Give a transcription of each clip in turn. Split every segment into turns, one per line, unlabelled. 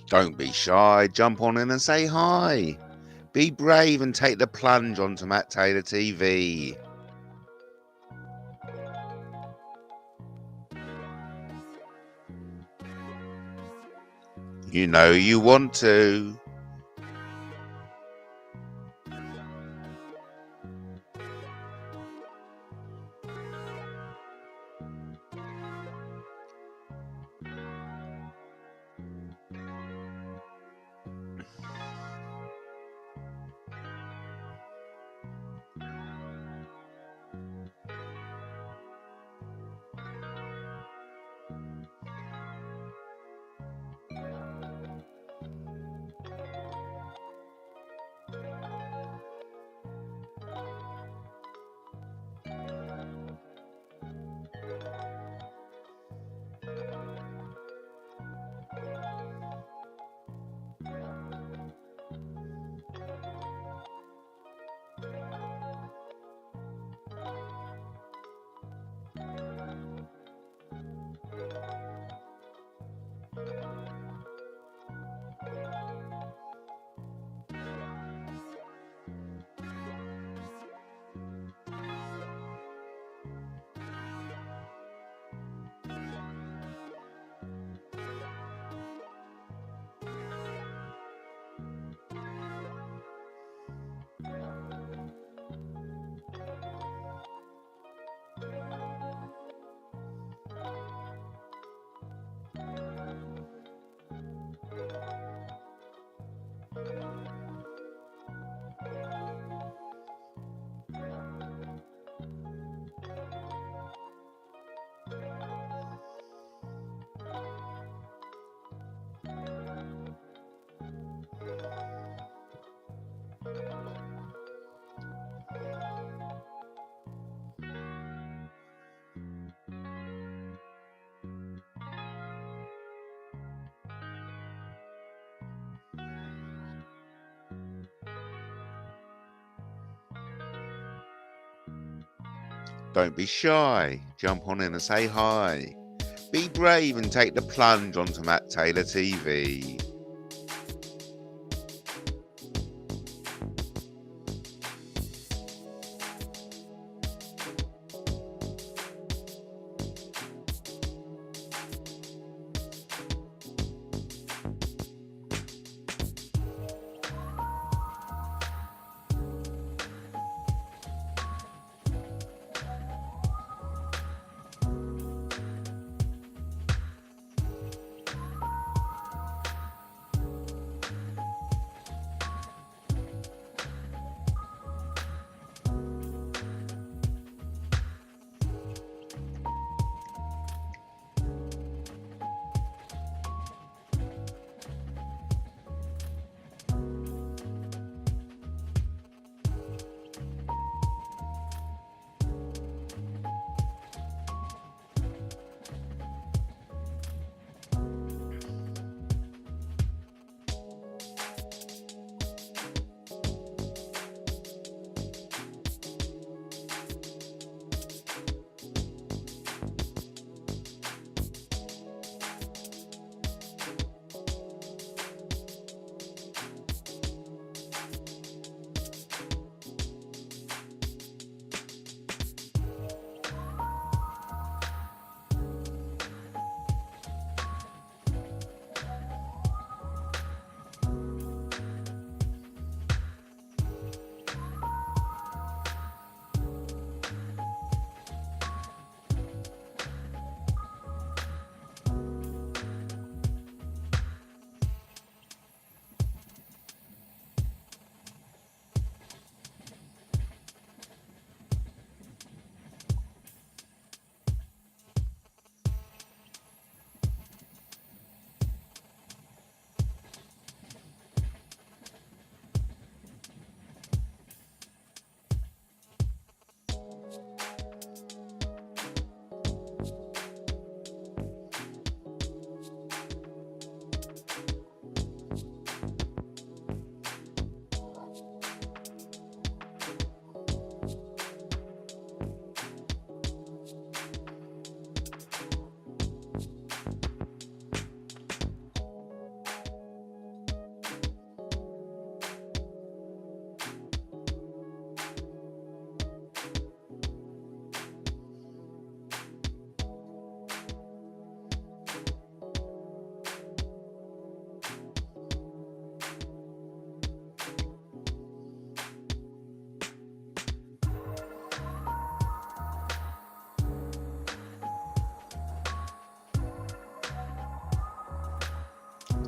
Don't be shy, jump on in and say hi. Be brave and take the plunge onto Matt Taylor TV. You know you want to. Don't be shy, jump on in and say hi. Be brave and take the plunge onto Matt Taylor TV.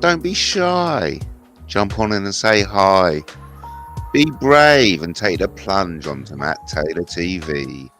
Don't be shy. Jump on in and say hi. Be brave and take the plunge onto Matt Taylor TV.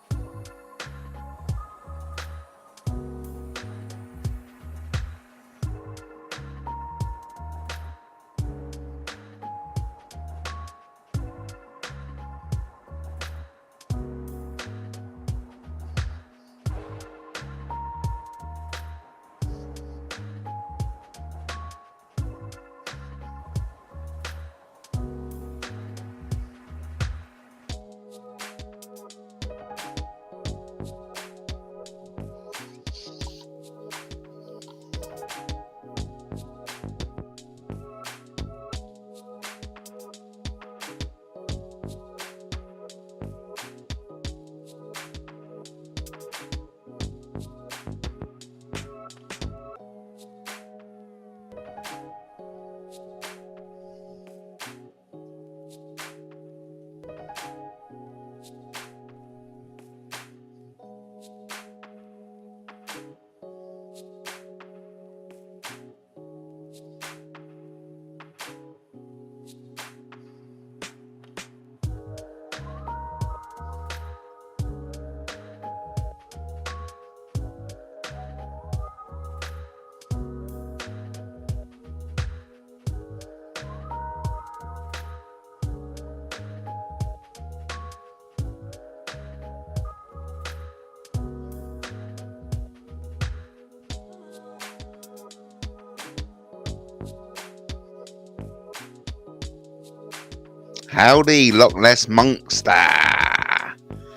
Howdy, Loch Ness Monkster.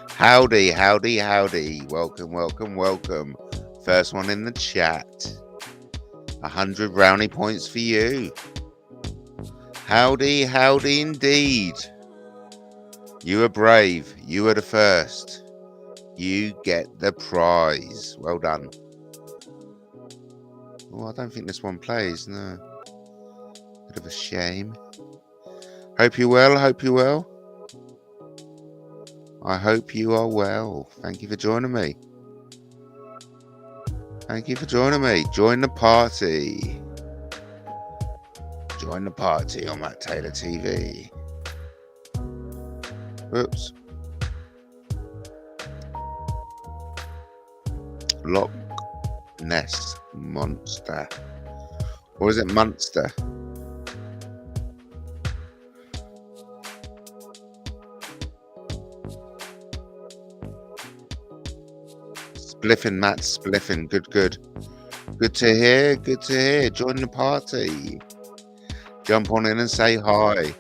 Howdy, howdy, howdy. Welcome, welcome, welcome. First one in the chat. 100 brownie points for you. Howdy, howdy indeed. You are brave. You are the first. You get the prize. Well done. Oh, I don't think this one plays, no. Bit of a shame. Hope you're well, hope you're well. I hope you are well. Thank you for joining me. Thank you for joining me. Join the party. Join the party on Matt Taylor TV. Whoops. Loch Ness Monster. Or is it Munster? Spliffing, Matt, spliffing. Good, good. Good to hear, good to hear. Join the party. Jump on in and say hi.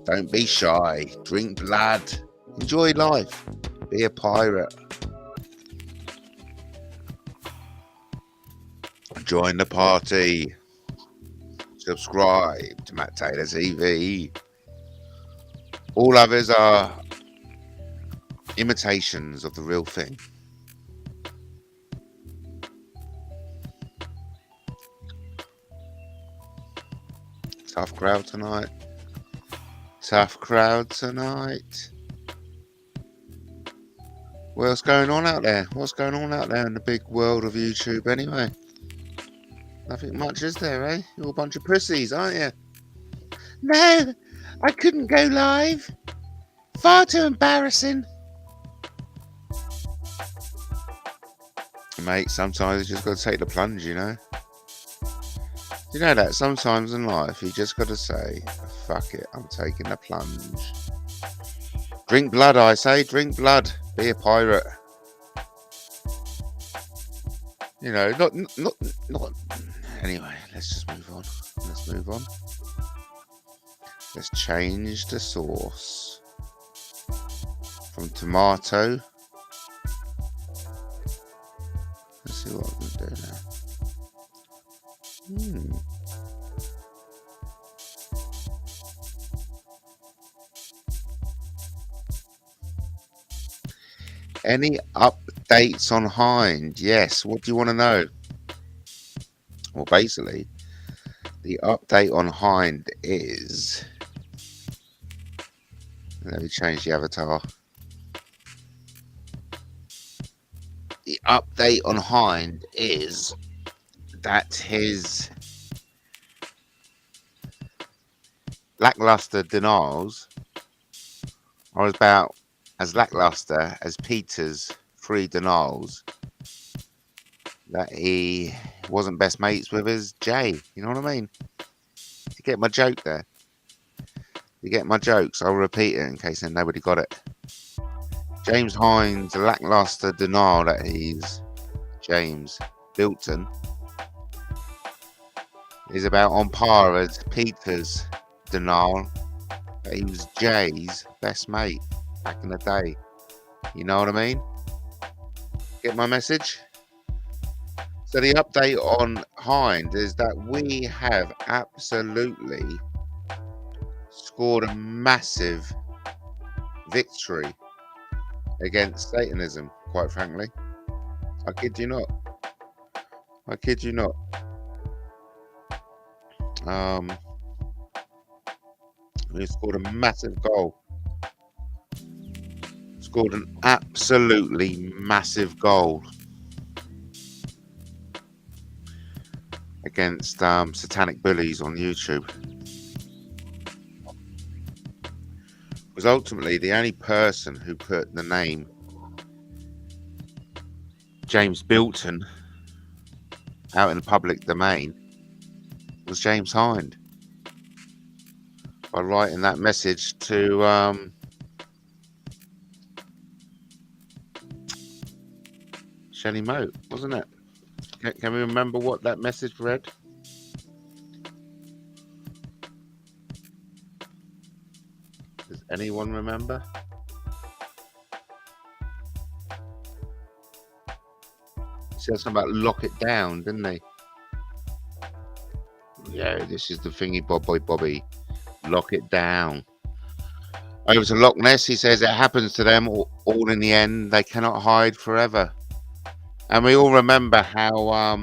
Don't be shy. Drink blood. Enjoy life. Be a pirate. Join the party. Subscribe to Matt Taylor TV. All others are imitations of the real thing. Tough crowd tonight. Tough crowd tonight. What's going on out there? What's going on out there in the big world of YouTube anyway? Nothing much, is there, eh? You're a bunch of pussies, aren't you? No, I couldn't go live. Far too embarrassing. Mate, sometimes you just got to take the plunge, you know? You know that sometimes in life you just got to say, fuck it, I'm taking the plunge. Drink blood, I say, drink blood. Be a pirate. You know, not. Anyway, let's just move on. Let's move on. Let's change the sauce from tomato. Let's see what we can do now. Any updates on Hind? Yes. What do you want to know? Well, basically, the update on Hind is... Let me change the avatar. The update on Hind is that his lackluster denials are about as lackluster as Peter's 3 denials that he wasn't best mates with his Jay. You know what I mean? You get my joke there? You get my jokes? I'll repeat it in case nobody got it. James Hind's lackluster denial that he's James Bilton is about on par as Peter's denial that he was Jay's best mate back in the day. You know what I mean? Get my message? So the update on Hind is that we have absolutely scored a massive victory against Satanism, quite frankly. I kid you not. I kid you not. We scored a massive goal. Scored an absolutely massive goal against satanic bullies on YouTube. Was ultimately the only person who put the name James Bilton out in the public domain was James Hind, by writing that message to Shelley Moat, wasn't it? Can we remember what that message read? Does anyone remember? He said something about lock it down, didn't he? Yeah, this is the thingy Bobby. Lock it down. Over to Loch Ness, he says it happens to them all in the end. They cannot hide forever. And we all remember how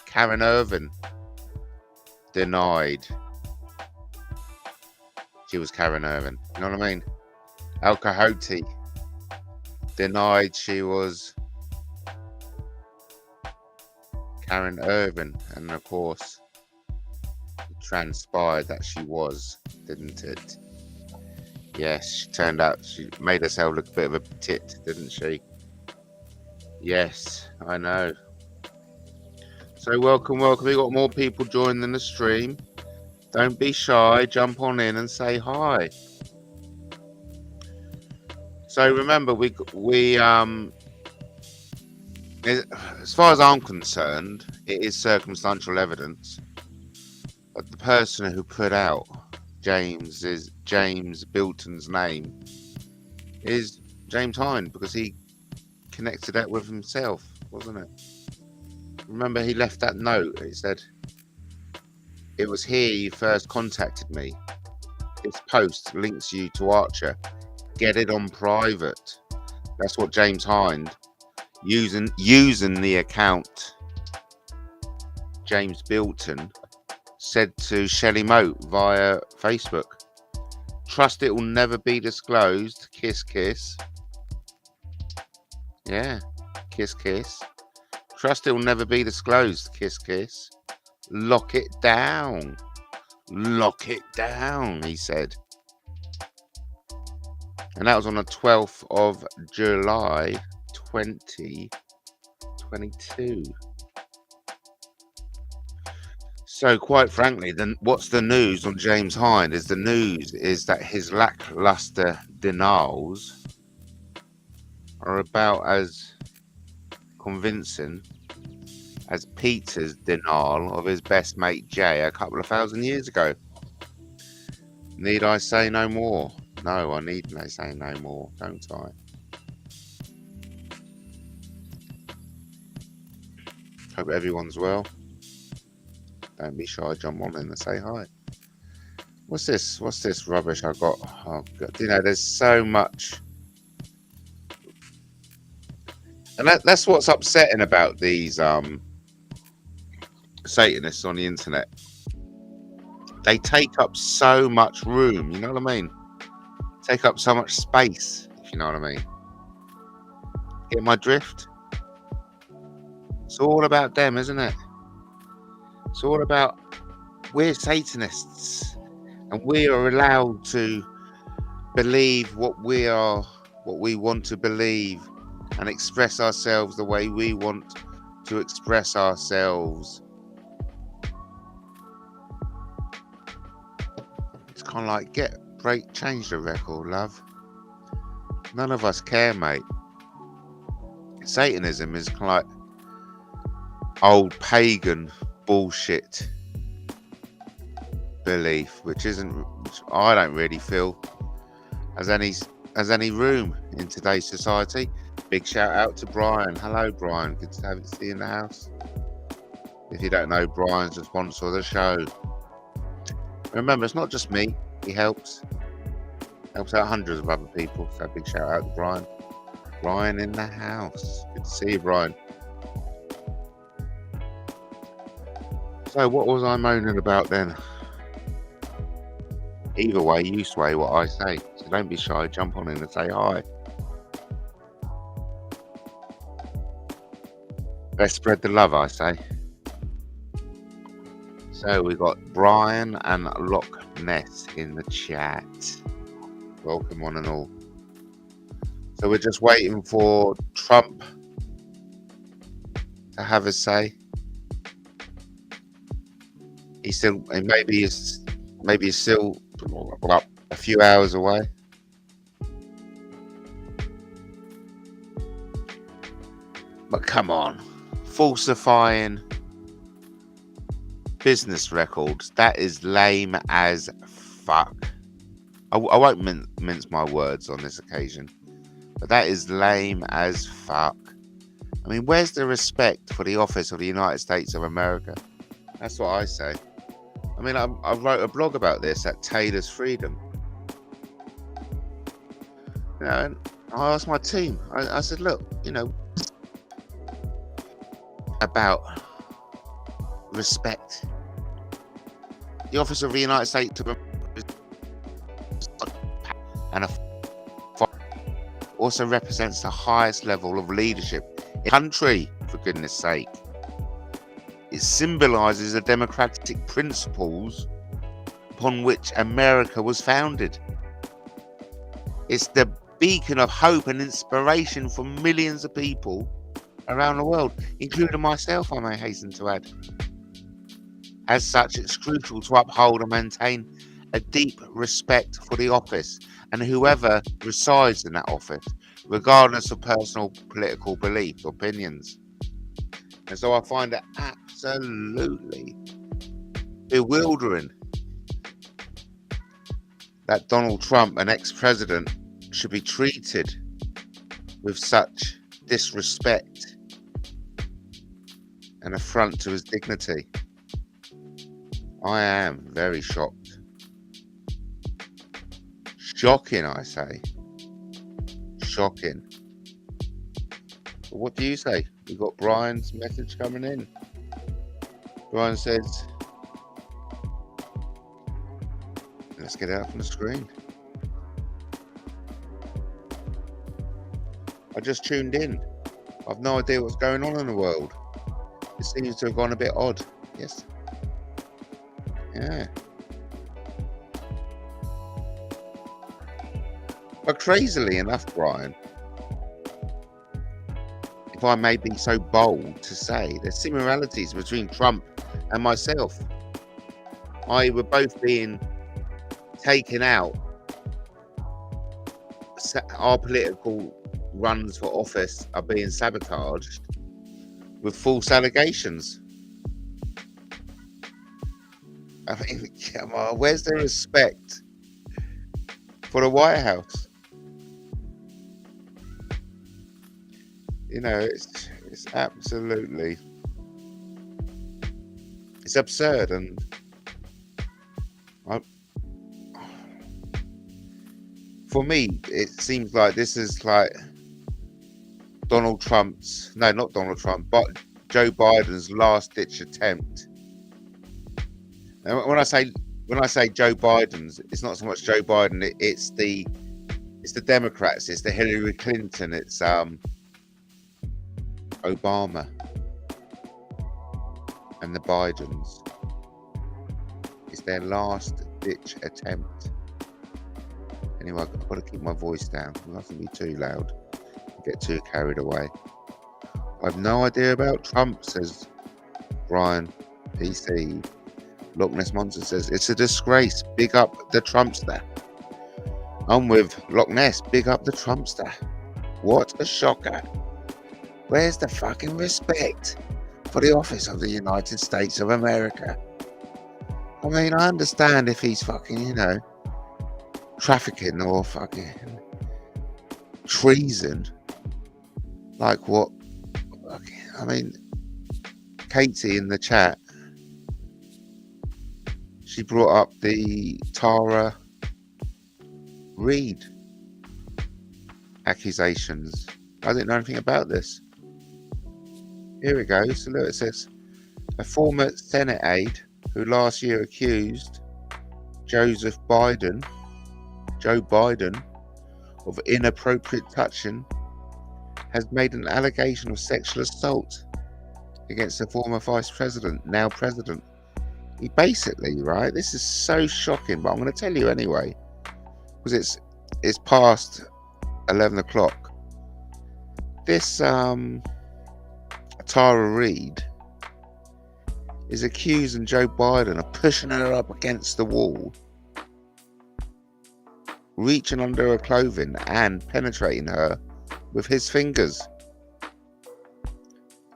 Karen Irvin denied she was Karen Irvin. You know what I mean? Al Cahote denied she was Karen Irvin. And of course, it transpired that she was, didn't it? Yes, she turned out, she made herself look a bit of a tit, didn't she? Yes, I know. So welcome. We got more people joining the stream. Don't be shy. Jump on in and say hi. So remember, we as far as I'm concerned, it is circumstantial evidence. But the person who put out James Bilton's name is James Hind, because he connected that with himself, wasn't it? Remember, he left that note. It said, "It was here you first contacted me. This post links you to Archer. Get it on private." That's what James Hind, using the account James Bilton, said to Shelley Moat via Facebook. Trust it will never be disclosed. Kiss, kiss. Yeah, kiss, kiss. Trust it will never be disclosed. Kiss, kiss. Lock it down. Lock it down, he said. And that was on the 12th of July, 2022. So quite frankly, then what's the news on James Hind? The news is that his lackluster denials are about as convincing as Peter's denial of his best mate Jay a couple of thousand years ago. Need I say no more? No, I need to say no more, don't I? Hope everyone's well. Don't be shy, jump on in and say hi. What's this rubbish I got? Oh God, you know, there's so much. And that's what's upsetting about these Satanists on the internet. They take up so much room, you know what I mean? Take up so much space, if you know what I mean. Get my drift? It's all about them, isn't it? It's all about, we're Satanists, and we are allowed to believe what we want to believe, and express ourselves the way we want to express ourselves. It's kind of like, change the record, love. None of us care, mate. Satanism is kind of like old pagan bullshit belief, which I don't really feel has any room in today's society. Big shout out to Brian. Hello, Brian. Good to have you see in the house. If you don't know, Brian's the sponsor of the show. Remember, it's not just me. He helps out hundreds of other people. So big shout out to Brian. Brian in the house. Good to see you, Brian. So what was I moaning about then? Either way, you sway what I say. So don't be shy. Jump on in and say hi. Let's spread the love, I say. So we got Brian and Loch Ness in the chat. Welcome one and all. So we're just waiting for Trump to have a say. Maybe he's still a few hours away. But come on, falsifying business records, that is lame as fuck. I won't mince my words on this occasion, but that is lame as fuck. I mean, where's the respect for the office of the United States of America? That's what I say. I mean, I wrote a blog about this at Taylor's Freedom. You know, and I asked my team, I said, look, about respect. The office of the United States of America and also represents the highest level of leadership in the country, for goodness sake. It symbolizes the democratic principles upon which America was founded. It's the beacon of hope and inspiration for millions of people around the world, including myself, I may hasten to add. As such, it's crucial to uphold and maintain a deep respect for the office and whoever resides in that office, regardless of personal political beliefs or opinions. And so I find it absolutely bewildering that Donald Trump, an ex-president, should be treated with such disrespect and affront to his dignity. I am very shocked. Shocking, I say. Shocking. But what do you say? We got Brian's message coming in. Brian says, let's get it up on the screen. I just tuned in. I've no idea what's going on in the world. It seems to have gone a bit odd. Yes. Yeah. But crazily enough, Brian, if I may be so bold to say, there's similarities between Trump and myself. We're both being taken out. Our political runs for office are being sabotaged with false allegations. I mean, come on, where's the respect for the White House? It's absolutely, it's absurd, and for me, it seems like this is like not Donald Trump, but Joe Biden's last-ditch attempt. And when I say Joe Biden's, it's not so much Joe Biden. It's the Democrats. It's the Hillary Clinton. It's Obama. and the Bidens is their last ditch attempt. Anyway, I've got to keep my voice down. I mustn't be too loud and get too carried away. I've no idea about Trump, says Brian PC. Loch Ness Monster says, it's a disgrace. Big up the Trumpster. I'm with Loch Ness. Big up the Trumpster. What a shocker. Where's the fucking respect for the office of the United States of America? I mean, I understand if he's fucking, trafficking or fucking treason. Like what? I mean, Katie in the chat, she brought up the Tara Reid accusations. I didn't know anything about this. Here we go. So look, it says a former Senate aide who last year accused Joe Biden of inappropriate touching has made an allegation of sexual assault against the former vice president, now president. He basically, right, this is so shocking, but I'm going to tell you anyway, because it's past 11 o'clock. This Tara Reid is accusing Joe Biden of pushing her up against the wall, reaching under her clothing and penetrating her with his fingers.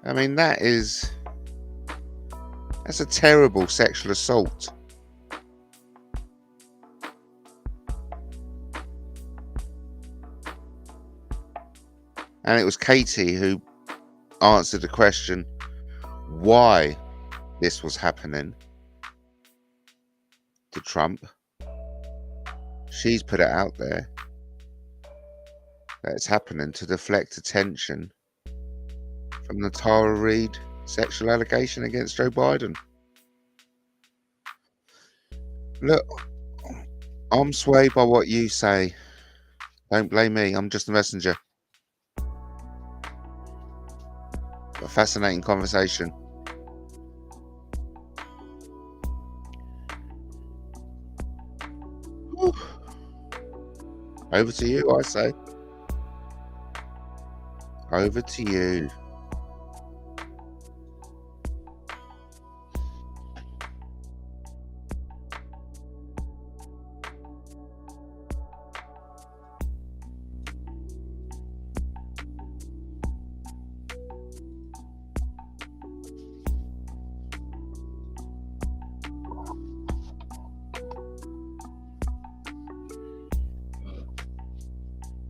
I mean, that's a terrible sexual assault. And it was Katie who answered the question why this was happening to Trump. She's put it out there that it's happening to deflect attention from the Tara Reid sexual allegation against Joe Biden. Look, I'm swayed by what you say. Don't blame me. I'm just a messenger. A fascinating conversation. Whew. Over to you, I say. Over to you.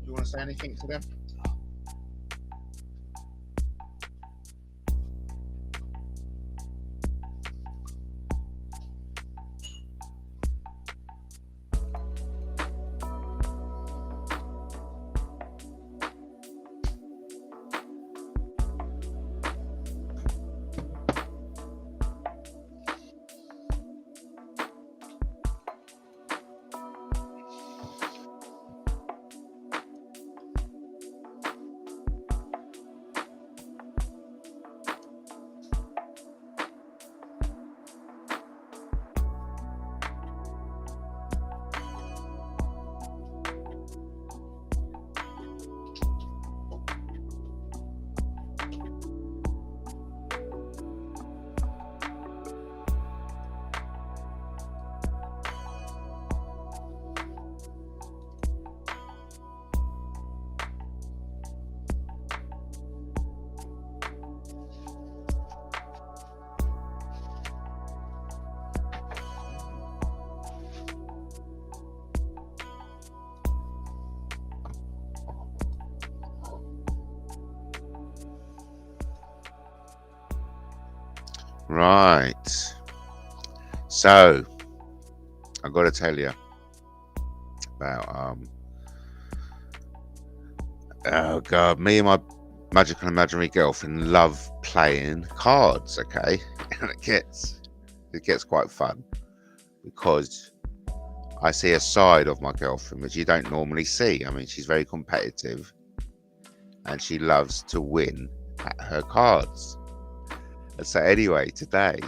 You want to say anything to them? Right. So, I've got to tell you about, oh God, me and my magical imaginary girlfriend love playing cards, okay? And it gets quite fun because I see a side of my girlfriend which you don't normally see. I mean, she's very competitive and she loves to win at her cards. So anyway, today,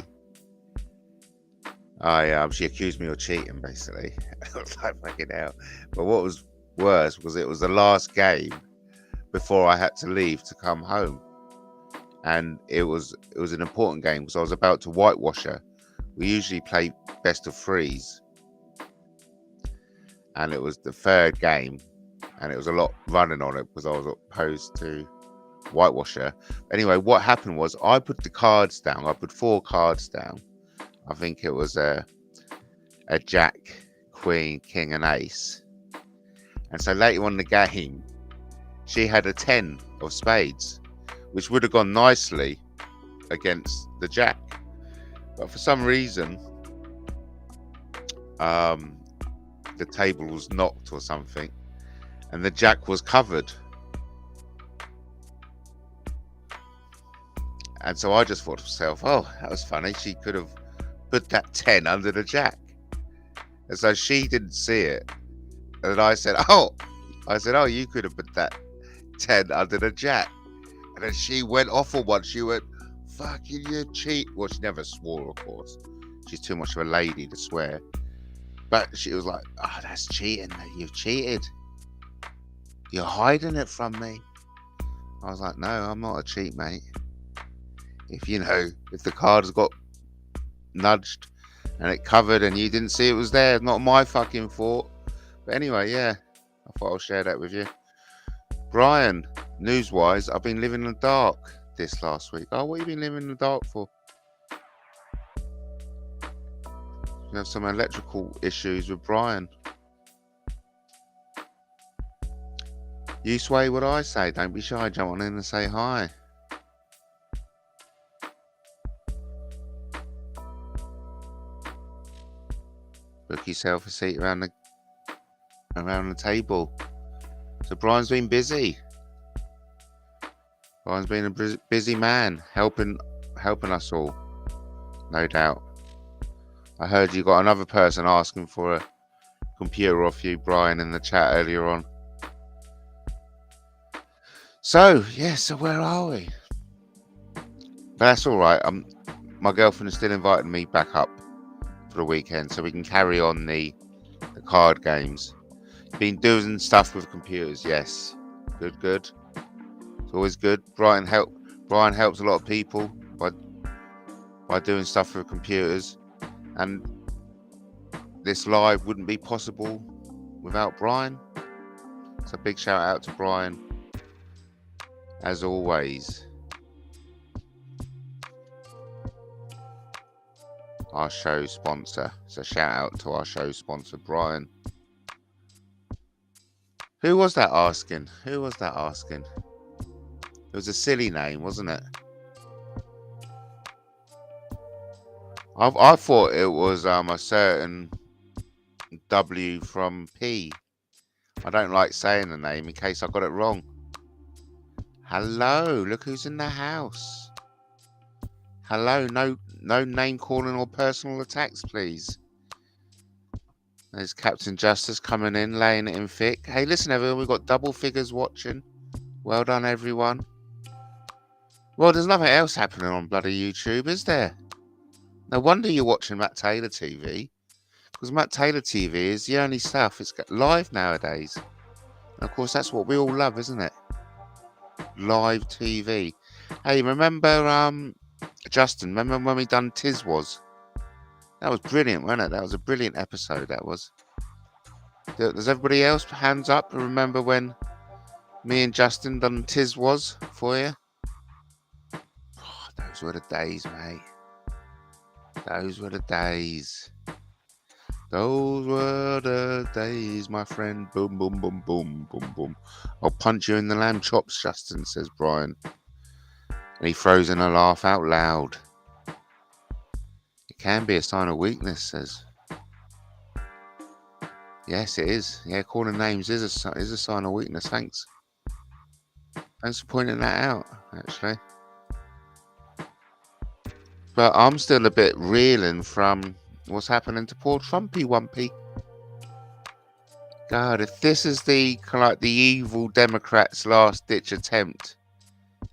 she accused me of cheating, basically. I was like, fucking hell. But what was worse was it was the last game before I had to leave to come home. And it was an important game because I was about to whitewash her. We usually play best of threes. And it was the third game. And it was a lot running on it because I was opposed to whitewash her. Anyway, what happened was I put the cards down. I put 4 cards down. I think it was a jack, queen, king, and ace. And so later on in the game, she had a 10 of spades, which would have gone nicely against the jack. But for some reason, the table was knocked or something, and the jack was covered. And so I just thought to myself, oh, that was funny. She could have put that 10 under the jack. And so she didn't see it. And I said, oh, you could have put that 10 under the jack. And then she went off on one. She went, fucking you cheat. Well, she never swore, of course. She's too much of a lady to swear. But she was like, oh, that's cheating. You've cheated. You're hiding it from me. I was like, no, I'm not a cheat, mate. If the card's got nudged and it covered and you didn't see it was there, not my fucking fault. But anyway, yeah, I thought I'll share that with you. Brian, news-wise, I've been living in the dark this last week. Oh, what have you been living in the dark for? You have some electrical issues with Brian. You sway what I say. Don't be shy. Jump on in and say hi. Book yourself a seat around the table. So Brian's been busy. Brian's been a busy man, helping us all, no doubt. I heard you got another person asking for a computer off you, Brian, in the chat earlier on. So where are we? But that's all right. My girlfriend is still inviting me back up for the weekend so we can carry on the card games. Been doing stuff with computers, yes. Good. It's always good. Brian helps a lot of people by doing stuff with computers, and this live wouldn't be possible without Brian. So big shout out to Brian as always. Our show sponsor. So shout out to our show sponsor, Brian. Who was that asking? It was a silly name, wasn't it? I thought it was a certain W from P. I don't like saying the name in case I got it wrong. Hello, look who's in the house. Hello, no name calling or personal attacks, please. There's Captain Justice coming in, laying it in thick. Hey, listen, everyone, we've got double figures watching. Well done, everyone. Well, there's nothing else happening on bloody YouTube, is there? No wonder you're watching Matt Taylor TV. Because Matt Taylor TV is the only stuff. It's live nowadays. And of course, that's what we all love, isn't it? Live TV. Hey, remember, Justin, remember when we done Tiz Was? That was brilliant, wasn't it? That was a brilliant episode, that was. Does everybody else hands up remember when me and Justin done Tiz Was for you? Oh, those were the days, mate. Those were the days. Those were the days, my friend. Boom, boom, boom, boom, boom, boom. I'll punch you in the lamb chops, Justin, says Brian. And he throws in a laugh out loud. It can be a sign of weakness, says. Yes, it is. Yeah, calling names is a sign of weakness. Thanks. Thanks for pointing that out, actually. But I'm still a bit reeling from what's happening to poor Trumpy Wumpy. God, if this is the evil Democrats' last-ditch attempt,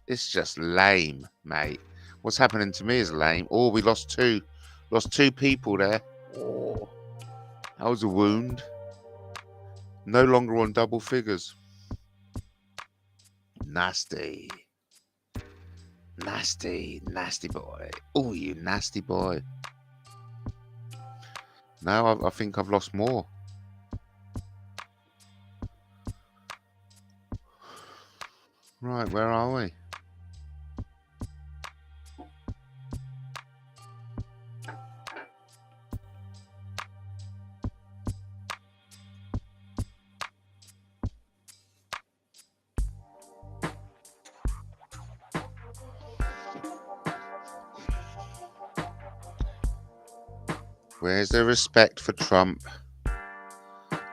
it's just lame, mate. What's happening to me is lame. Oh, we lost two people there. Oh, that was a wound. No longer on double figures. Nasty. Nasty boy. Oh, you nasty boy. Now I think I've lost more. Right, where are we? Where's the respect for Trump?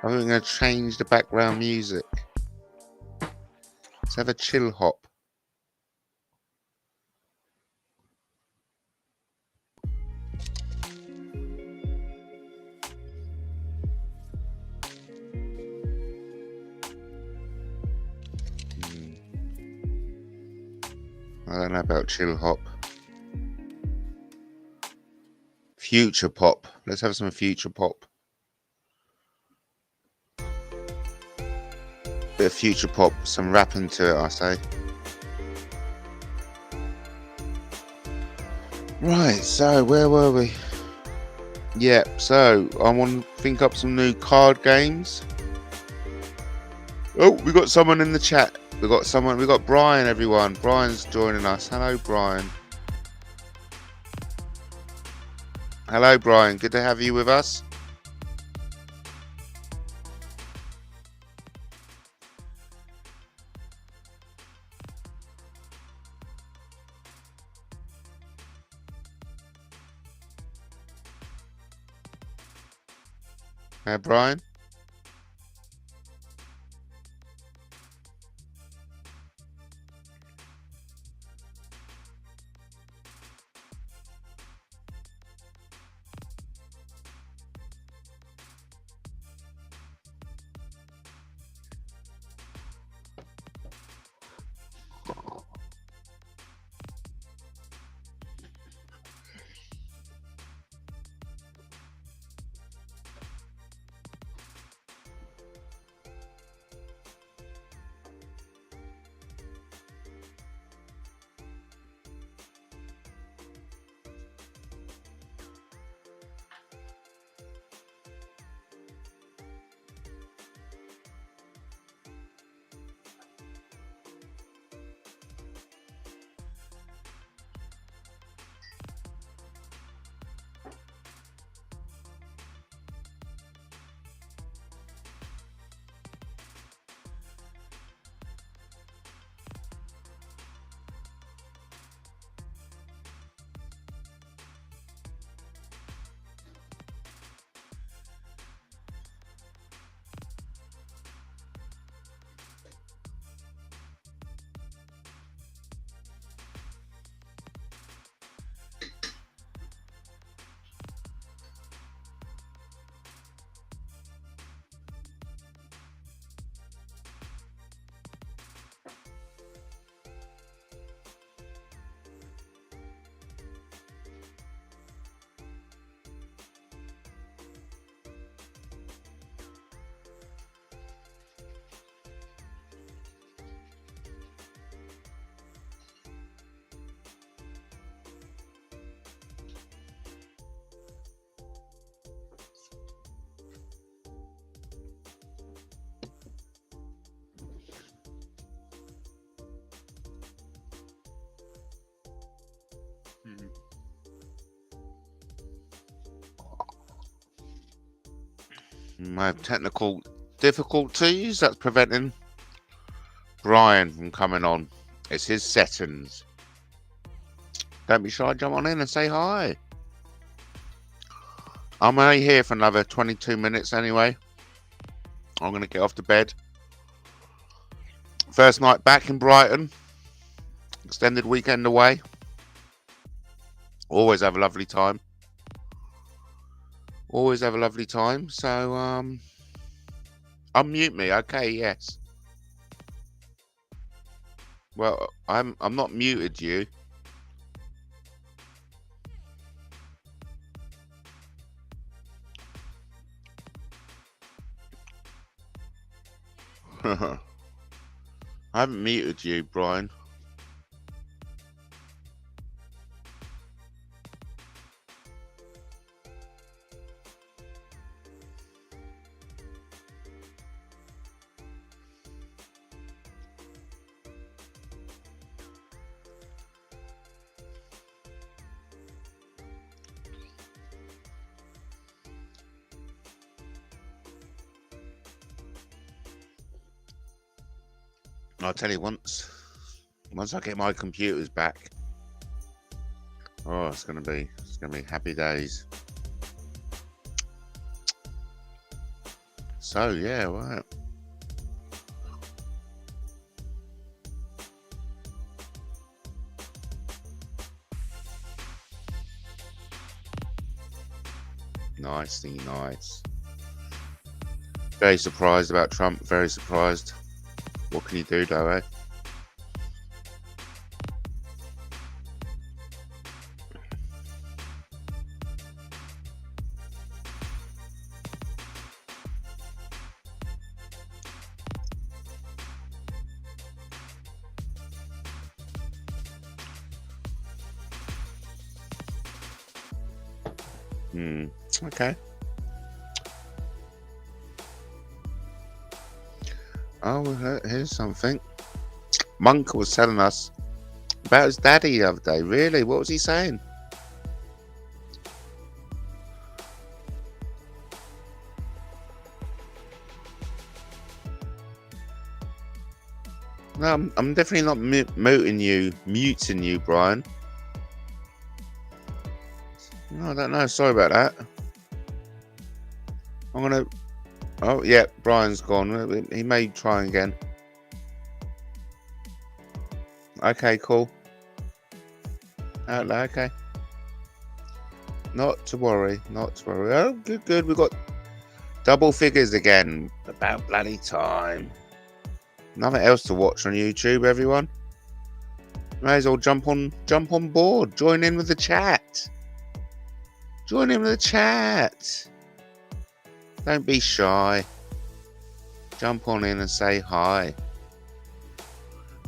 I'm going to change the background music. Let's have a chill hop. I don't know about chill hop. Future pop. Let's have some future pop. Bit of future pop, some rapping to it, I say. Right, so where were we? Yeah, so I want to think up some new card games. Oh, we got someone in the chat. We got Brian, everyone. Brian's joining us. Hello, Brian. Hello, Brian. Good to have you with us. Brian? I have technical difficulties that's preventing Brian from coming on. It's his settings. Don't be shy, jump on in and say hi. I'm only here for another 22 minutes anyway. I'm going to get off to bed. First night back in Brighton. Extended weekend away. Always have a lovely time. Always have a lovely time. So, unmute me. Okay, yes. Well, I'm not muted you. I haven't muted you, Brian. I'll tell you, once I get my computers back, oh, it's gonna be happy days. So yeah, right. Nicely nice. Very surprised about Trump. Very surprised. What can you do, though, eh? Okay. Oh, here's something. Monk was telling us about his daddy the other day. Really? What was he saying? No, I'm definitely not muting you, Brian. No, I don't know. Sorry about that. I'm gonna. Oh, yeah, Brian's gone. He may try again. Okay, cool. Okay. Not to worry. Oh, good. We've got double figures again. About bloody time. Nothing else to watch on YouTube, everyone. May as well jump on board. Join in with the chat. Don't be shy. Jump on in and say hi.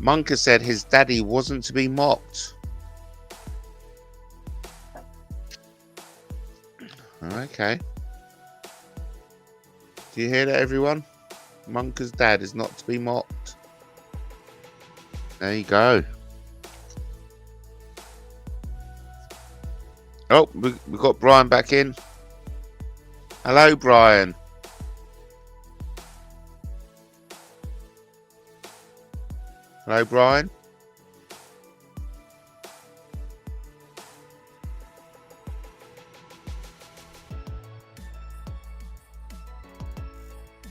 Monka said his daddy wasn't to be mocked. Okay. Do you hear that, everyone? Monka's dad is not to be mocked. There you go. Oh, we've got Brian back in. Hello, Brian. Hello, Brian.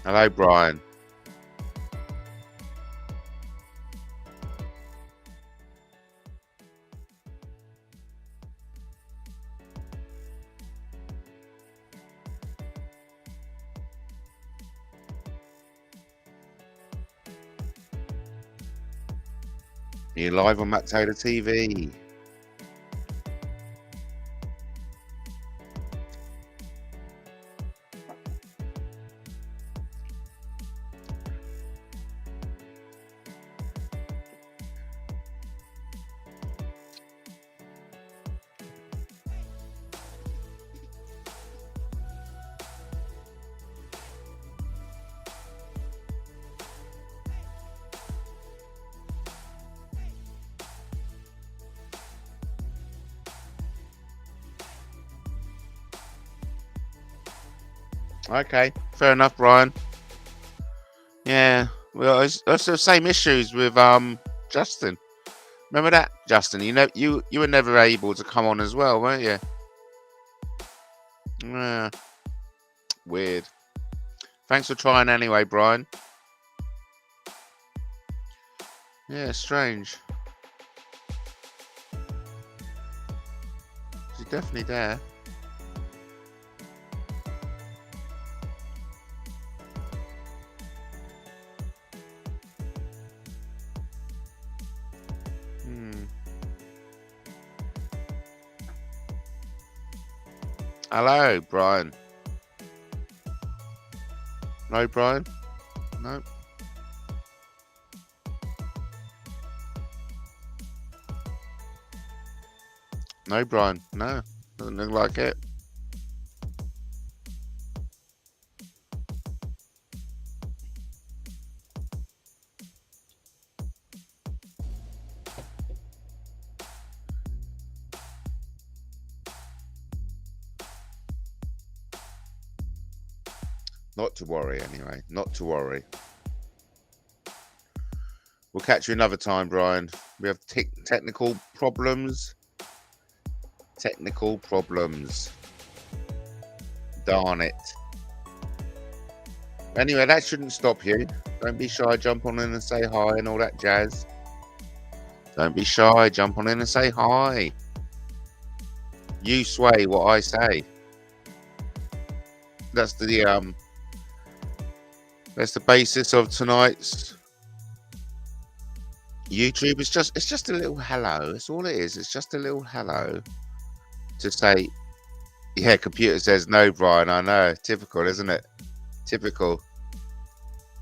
Hello, Brian. You're live on Matt Taylor TV. Okay, fair enough, Brian. Yeah, well, it's the same issues with Justin. Remember that, Justin? You were never able to come on as well, weren't you? Yeah, weird. Thanks for trying anyway, Brian. Yeah, strange. He's definitely there. Hello, Brian. No, Brian? No. No, Brian. No. Doesn't look like it. Not to worry, anyway. Not to worry. We'll catch you another time, Brian. We have technical problems. Technical problems. Darn it. Anyway, that shouldn't stop you. Don't be shy. Jump on in and say hi and all that jazz. Don't be shy. Jump on in and say hi. You sway what I say. That's the basis of tonight's YouTube. It's just a little hello. That's all it is. It's just a little hello to say, yeah, computer says no, Brian. I know. Typical, isn't it? Typical.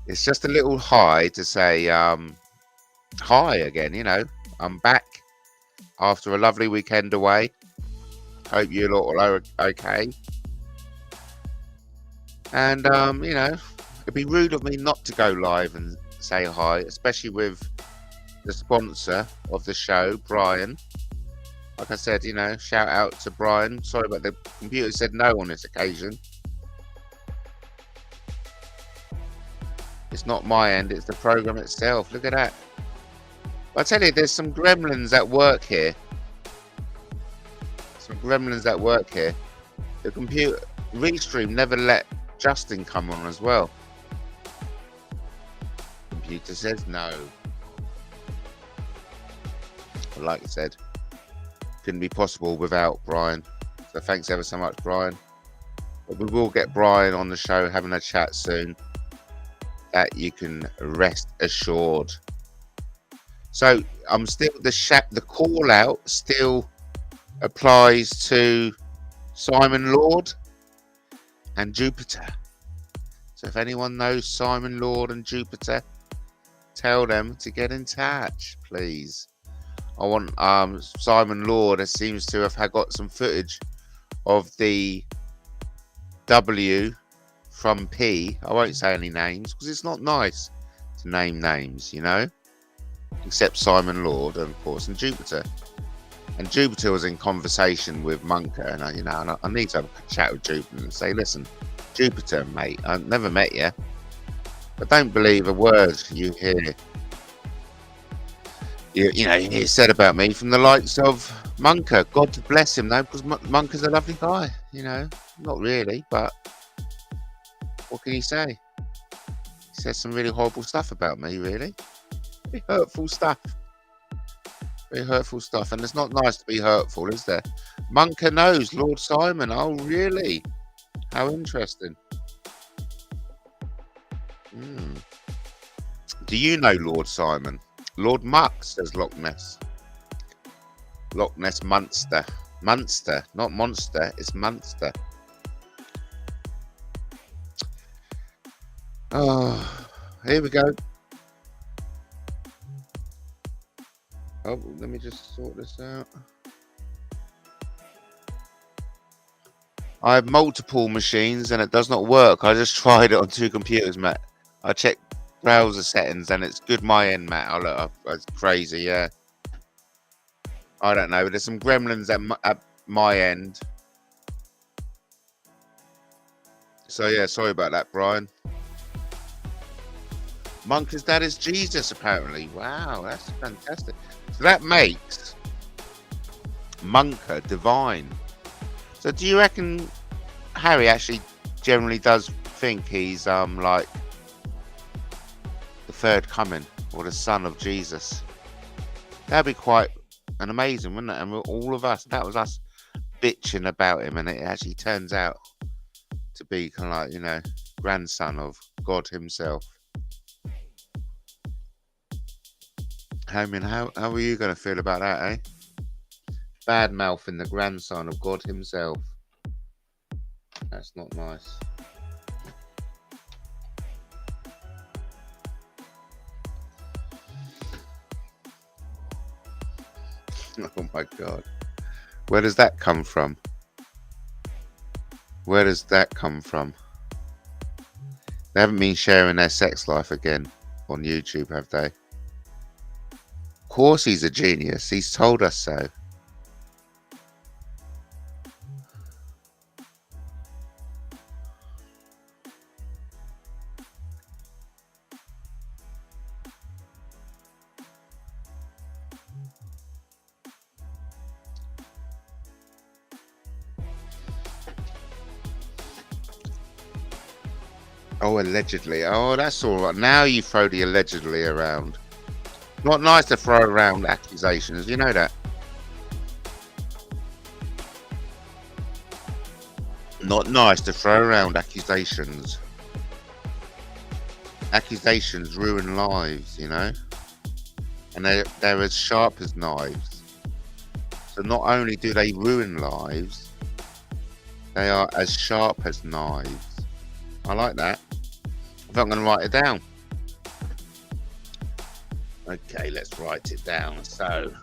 It's just a little hi to say hi again. You know, I'm back after a lovely weekend away. Hope you're all okay. And you know, it'd be rude of me not to go live and say hi, especially with the sponsor of the show, Brian. Like I said, you know, shout out to Brian. Sorry, but the computer said no on this occasion. It's not my end, it's the program itself. Look at that. I tell you, there's some gremlins at work here. Some gremlins at work here. The computer Restream never let Justin come on as well. Computer says no. But like I said, couldn't be possible without Brian. So thanks ever so much, Brian. But we will get Brian on the show having a chat soon. That you can rest assured. So I'm still the call out still applies to Simon Lord and Jupiter. So if anyone knows Simon Lord and Jupiter, tell them to get in touch, please. I want Simon Lord seems to have got some footage of the W from P. I won't say any names because it's not nice to name names, you know, except Simon Lord and of course and Jupiter. And Jupiter was in conversation with Munker, and I need to have a chat with Jupiter and say, listen, Jupiter, mate, I've never met you, but don't believe a word you hear. You hear said about me from the likes of Munker. God bless him, though, because Munker's a lovely guy. You know, not really, but what can he say? He says some really horrible stuff about me, really. Very hurtful stuff. Very hurtful stuff. And it's not nice to be hurtful, is there? Munker knows Lord Simon. Oh, really? How interesting. Do you know Lord Simon? Lord Muck, says Loch Ness. Loch Ness Munster. Munster, not monster. It's Munster. Oh, here we go. Oh, let me just sort this out. I have multiple machines and it does not work. I just tried it on two computers, Matt. I checked browser settings and it's good my end, Matt. Oh, look, that's crazy, yeah. I don't know, but there's some gremlins at my end. So yeah, sorry about that, Brian. Munker's dad is Jesus, apparently. Wow, that's fantastic. So that makes Munker divine. So do you reckon Harry actually generally does think he's like the third coming or the son of Jesus? That'd be quite an amazing, wouldn't it? And all of us, that was us bitching about him, and it actually turns out to be kind of like, you know, grandson of God himself. I mean, how are you going to feel about that, eh? Bad mouthing the grandson of God himself. That's not nice. Oh my God. Where does that come from? Where does that come from? They haven't been sharing their sex life again on YouTube, have they? Of course he's a genius. He's told us so. Oh, allegedly. Oh, that's all right. Now you throw the allegedly around. Not nice to throw around accusations. You know that. Not nice to throw around accusations. Accusations ruin lives, you know. And they're as sharp as knives. So not only do they ruin lives, they are as sharp as knives. I like that. I think I'm going to write it down. Okay, let's write it down. So,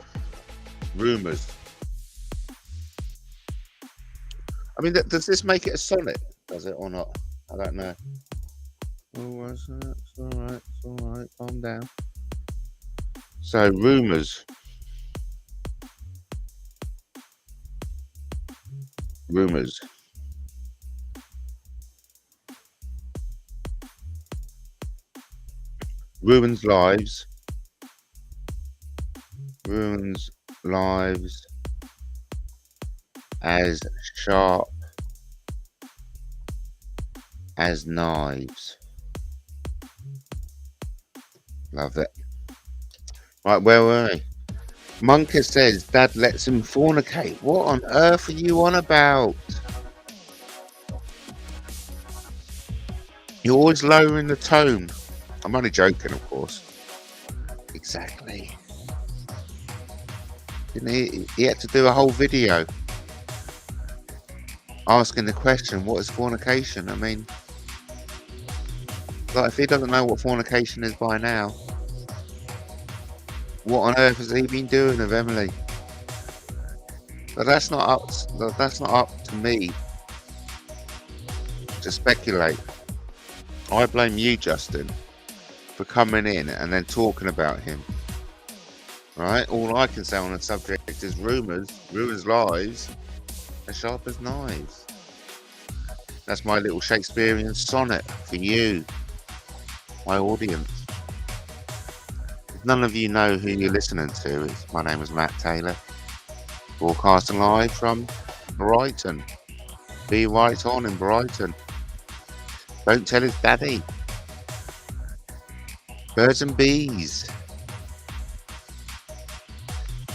rumours. I mean, does this make it a sonnet? Does it or not? I don't know. Oh, it's alright. It's alright. Calm down. So, rumours. Rumours. Ruins lives. Ruins lives as sharp as knives. Love it. Right, where were we? Monka says Dad lets him fornicate. What on earth are you on about? You're always lowering the tone. I'm only joking, of course. Exactly. Didn't he had to do a whole video asking the question, what is fornication? I mean, like, if he doesn't know what fornication is by now, what on earth has he been doing with Emily? But that's not up to me to speculate. I blame you, Justin, for coming in and then talking about him. Right? All I can say on the subject is rumours ruins lives as sharp as knives. That's my little Shakespearean sonnet for you, my audience. If none of you know who you're listening to, my name is Matt Taylor, broadcasting live from Brighton. Be right on in Brighton. Don't tell his daddy. Birds and bees.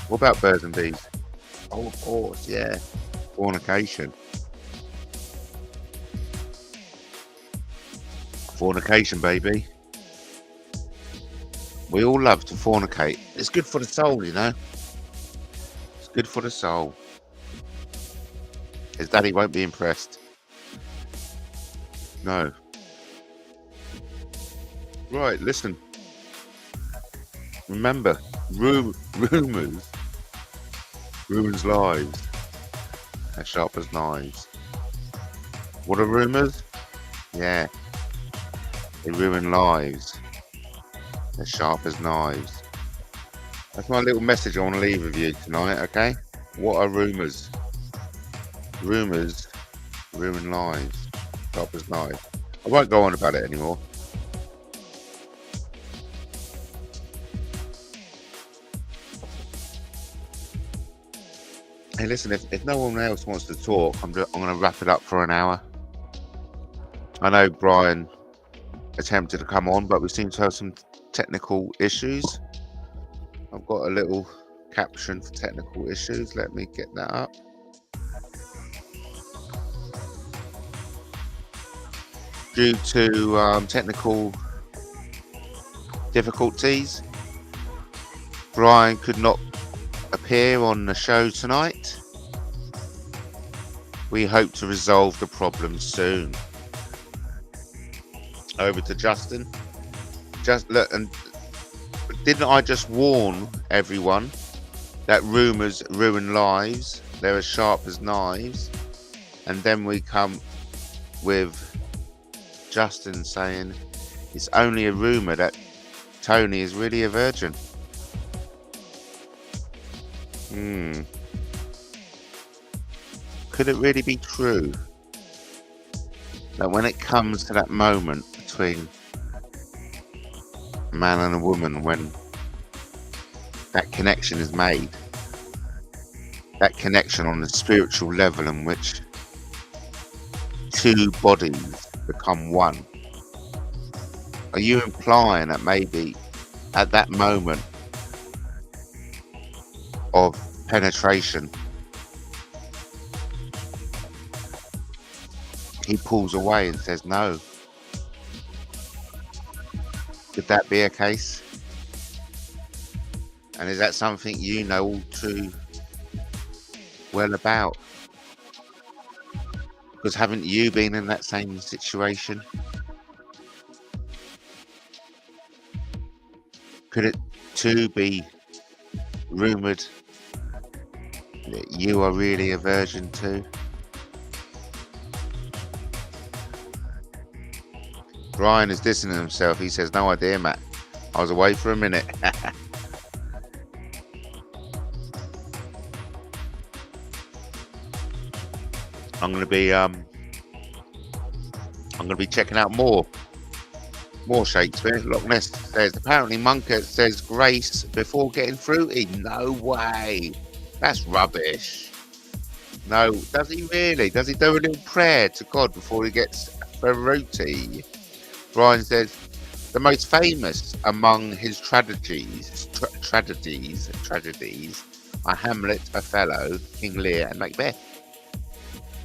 What about birds and bees? Oh, of course, yeah. Fornication. Fornication, baby. We all love to fornicate. It's good for the soul, you know. It's good for the soul. His daddy won't be impressed. No. Right, listen. Remember, rumours ruins lives as sharp as knives. What are rumours? Yeah. They ruin lives as sharp as knives. That's my little message I want to leave with you tonight, okay? What are rumours? Rumours ruin lives, sharp as knives. I won't go on about it anymore. Hey, listen, if no one else wants to talk, I'm going to wrap it up for an hour. I know Brian attempted to come on, but we seem to have some technical issues. I've got a little caption for technical issues. Let me get that up. Due to technical difficulties, Brian could not appear on the show tonight. We hope to resolve the problem soon. Over to Justin. Just look, and didn't I just warn everyone that rumours ruin lives? they're as sharp as knives. And then we come with Justin saying it's only a rumour that Tony is really a virgin. Could it really be true that when it comes to that moment between a man and a woman, when that connection is made, that connection on the spiritual level in which two bodies become one, are you implying that maybe at that moment of penetration he pulls away and says no? Could that be a case? And is that something you know all too well about? Because haven't you been in that same situation? Could it too be rumoured that you are really a virgin too? Brian is dissing himself. He says, no idea, Matt. I was away for a minute. I'm gonna be checking out more Shakespeare. Loch Ness says apparently Munker says grace before getting fruity. No way. That's rubbish. No, does he really? Does he do a little prayer to God before he gets fruity? Brian says the most famous among his tragedies are Hamlet, Othello, King Lear, and Macbeth.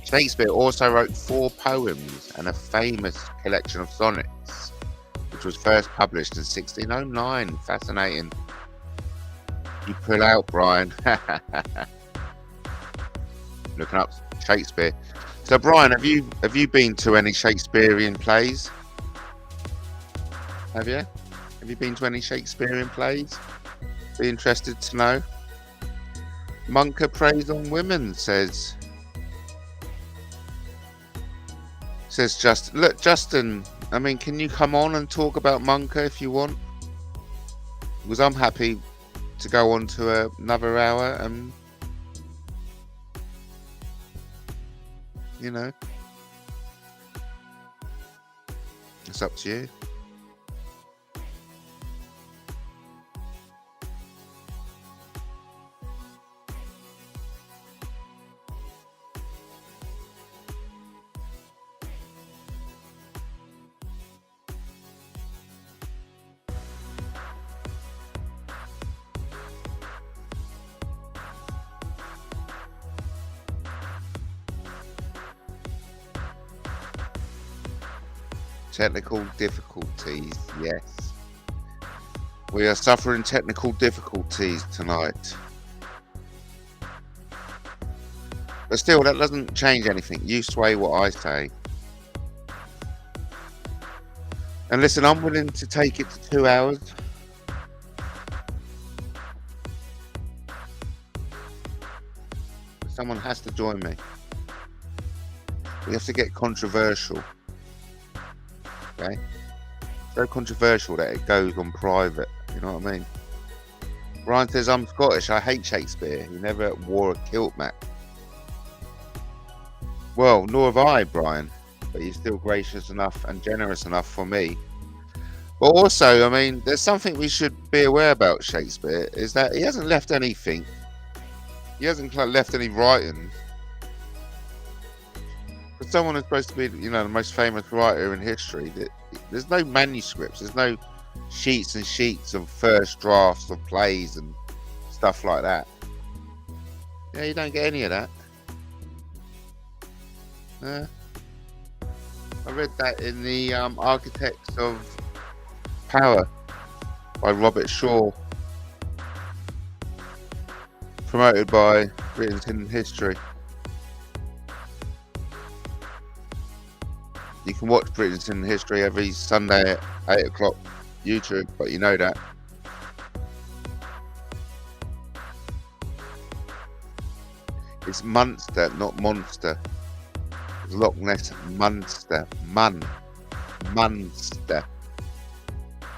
Shakespeare also wrote 4 poems and a famous collection of sonnets, which was first published in 1609. Fascinating. You pull out, Brian. Looking up Shakespeare. So, Brian, have you been to any Shakespearean plays? Have you? Have you been to any Shakespearean plays? Be interested to know. Munker preys on women, says Justin. Look, Justin, I mean, can you come on and talk about Munker if you want? Because I'm happy to go on to another hour and, you know, it's up to you. Technical difficulties, yes. We are suffering technical difficulties tonight. But still, that doesn't change anything. You sway what I say. And listen, I'm willing to take it to 2 hours. Someone has to join me. We have to get controversial. Okay? So controversial that it goes on private. You know what I mean? Ryan says, I'm Scottish. I hate Shakespeare. He never wore a kilt, Matt. Well, nor have I, Brian. But he's still gracious enough and generous enough for me. But also, I mean, there's something we should be aware about Shakespeare, is that he hasn't left anything. He hasn't left any writings. For someone who's supposed to be, you know, the most famous writer in history, there's no manuscripts. There's no sheets and sheets of first drafts of plays and stuff like that. Yeah, you don't get any of that. I read that in the Architects of Power by Robert Shaw, promoted by Britain's Hidden History. You can watch Britain's Hidden History every Sunday at 8 o'clock YouTube, but you know that. It's Munster, not monster. It's Loch Ness Munster. Munster,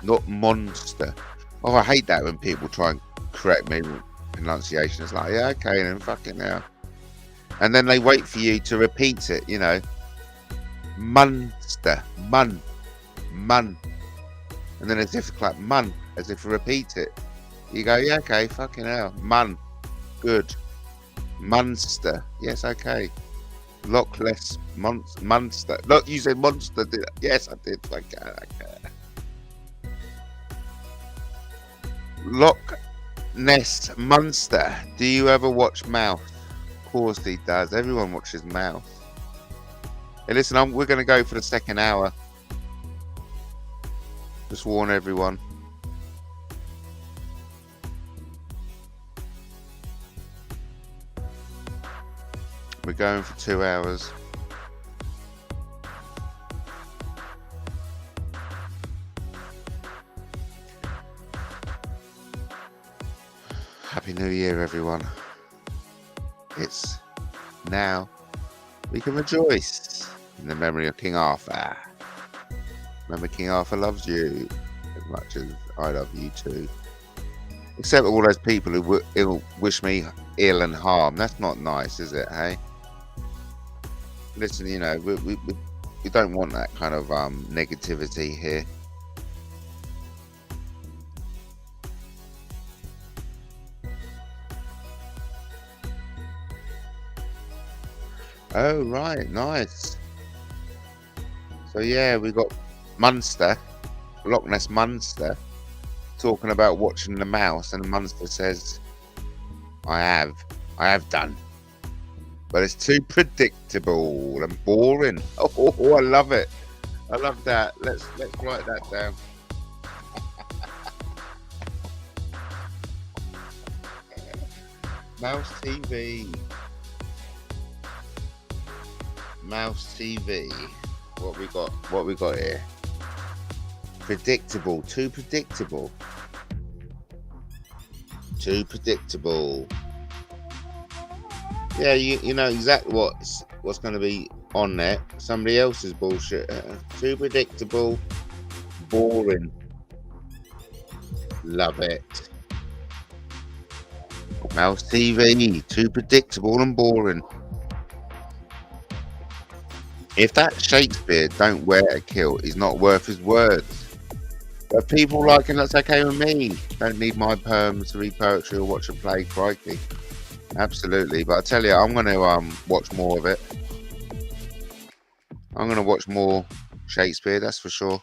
not monster. Oh, I hate that when people try and correct me with pronunciation. It's like, yeah, okay, then fucking hell. And then they wait for you to repeat it, you know. Munster, mun. And then as if like mun, as if to repeat it. You go, yeah, okay, fucking hell. Mun, good. Munster, yes, okay. Loch Ness Munster. Look, you said monster, did I? Yes, I did. Okay. Loch Ness Munster. Do you ever watch Mouth? Of course he does. Everyone watches Mouth. Hey, listen, we're going to go for the second hour. Just warn everyone. We're going for 2 hours. Happy New Year, everyone. It's now we can rejoice in the memory of King Arthur. Remember, King Arthur loves you as much as I love you too. Except all those people who wish me ill and harm. That's not nice, is it, hey? Listen, you know, we don't want that kind of negativity here. Oh, right, nice. So yeah, we got Munster, Loch Ness Munster, talking about watching the mouse, and Munster says, I have done. But it's too predictable and boring. Oh, I love it. I love that. Let's write that down. Mouse TV. Mouse TV. What we got here? Predictable. Too predictable. Too predictable. Yeah, you know exactly what's going to be on there. Somebody else's bullshit. Too predictable, boring. Love it. Mouse TV. Too predictable and boring. If that Shakespeare don't wear a kilt, he's not worth his words. But people like him, that's okay with me. Don't need my poems to read poetry or watch a play, crikey. Absolutely, but I tell you, I'm going to watch more of it. I'm going to watch more Shakespeare, that's for sure.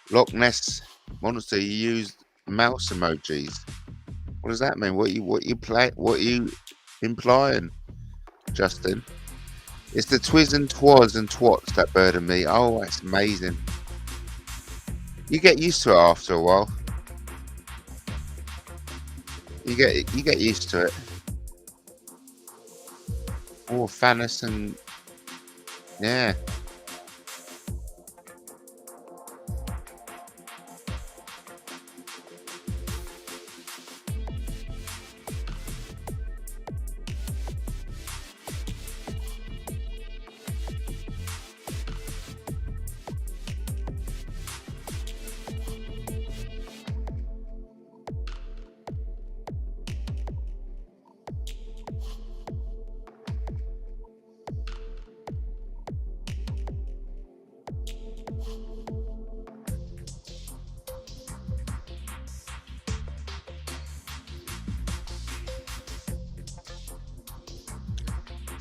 Loch Ness Monster, you used mouse emojis. What does that mean? What you implying, Justin? It's the twiz and twas and twats that burden me. Oh, that's amazing. You get used to it after a while. You get used to it. Oh, Thanos and yeah.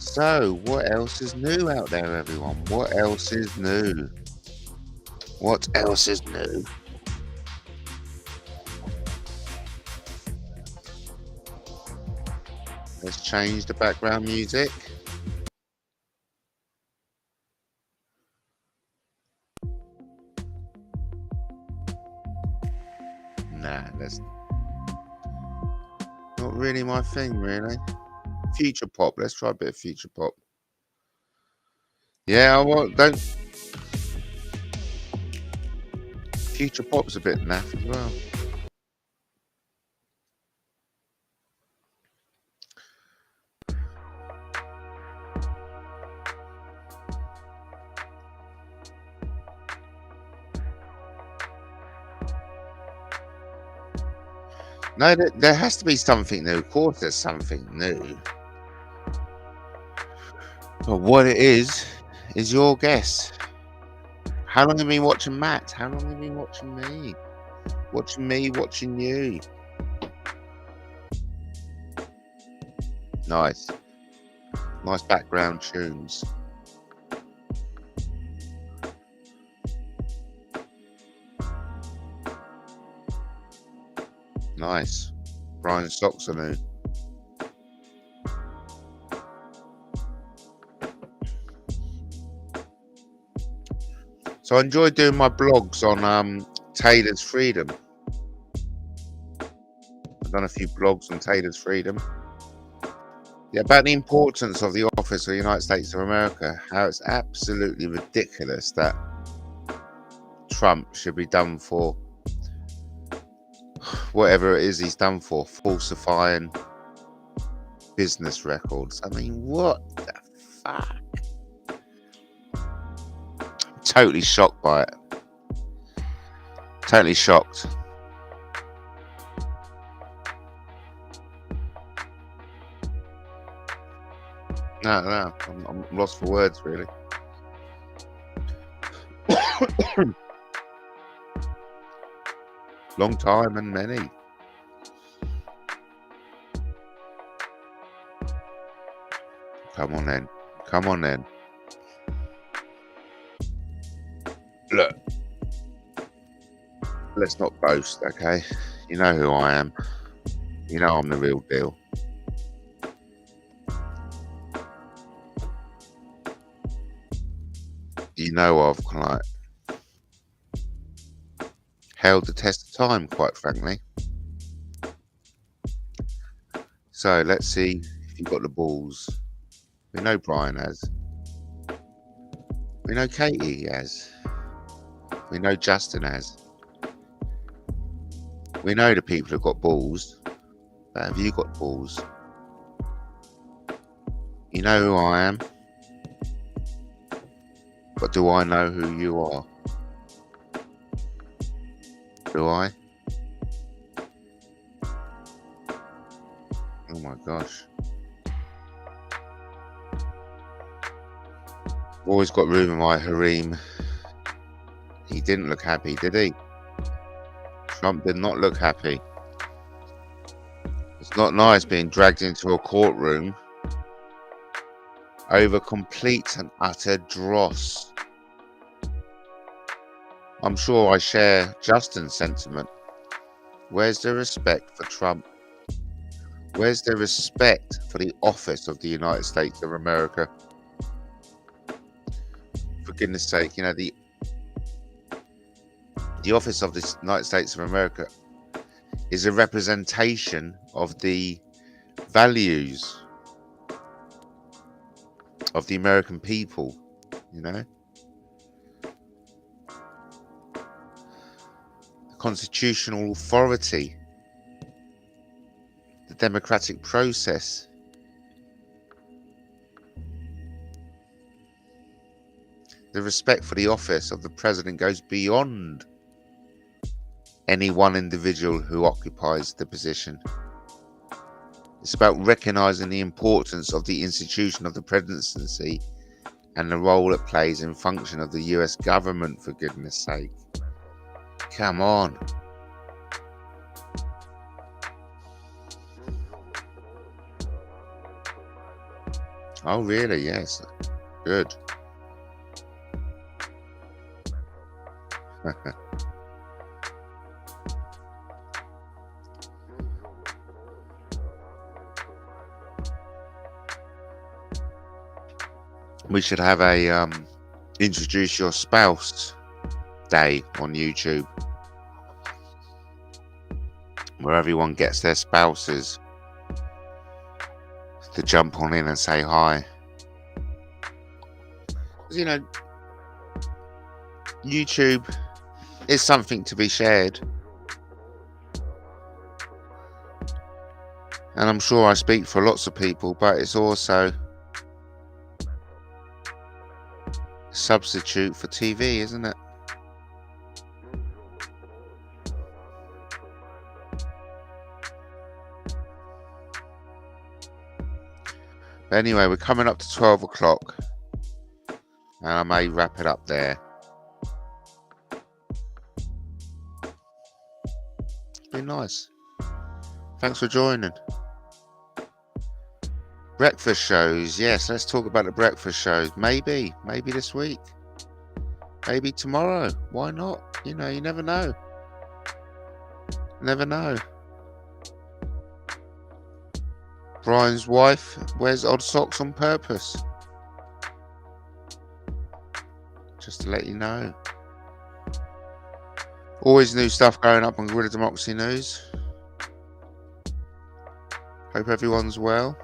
So, what else is new out there, everyone? What else is new? What else is new? Let's change the background music. Nah, that's not really my thing, really. Future pop. Let's try a bit of future pop. Yeah, don't. Future pop's a bit naff as well. No, there has to be something new. Of course, there's something new. But what it is your guess. How long have you been watching Matt? How long have you been watching me? Watching me, watching you. Nice. Nice background tunes. Nice. Brian's socks are new. So I enjoy doing my blogs on Taylor's Freedom. I've done a few blogs on Taylor's Freedom. Yeah, about the importance of the office of the United States of America. How it's absolutely ridiculous that Trump should be done for whatever it is he's done for, falsifying business records. I mean, what the fuck? I'm totally shocked by it. Totally shocked. No, I'm lost for words, really. Long time and many. Come on then. Come on then. Look. Let's not boast, okay? You know who I am. You know I'm the real deal. You know I've like held the test of time, quite frankly. So let's see if you've got the balls. We know Brian has. We know Katie has. We know Justin has. We know the people who've got balls. But have you got balls? You know who I am. But do I know who you are? Do I? Oh my gosh. Always got room in my harem. He didn't look happy, did he? Trump did not look happy. It's not nice being dragged into a courtroom over complete and utter dross. I'm sure I share Justin's sentiment. Where's the respect for Trump? Where's the respect for the office of the United States of America? For goodness sake, you know, the office of the United States of America is a representation of the values of the American people, you know. The constitutional authority, the democratic process. The respect for the office of the president goes beyond any one individual who occupies the position. It's about recognizing the importance of the institution of the presidency and the role it plays in function of the US government, for goodness sake. Come on. Oh, really? Yes. Good. We should have a introduce your spouse day on YouTube, where everyone gets their spouses to jump on in and say hi. You know, YouTube is something to be shared, and I'm sure I speak for lots of people, but it's also a substitute for TV, isn't it? But anyway, we're coming up to 12 o'clock. And I may wrap it up there. It's been nice. Thanks for joining. Breakfast shows. Yes, let's talk about the breakfast shows. Maybe this week. Maybe tomorrow. Why not? You know, you never know. Never know. Brian's wife wears odd socks on purpose. Just to let you know. Always new stuff going up on Guerrilla Democracy News. Hope everyone's well.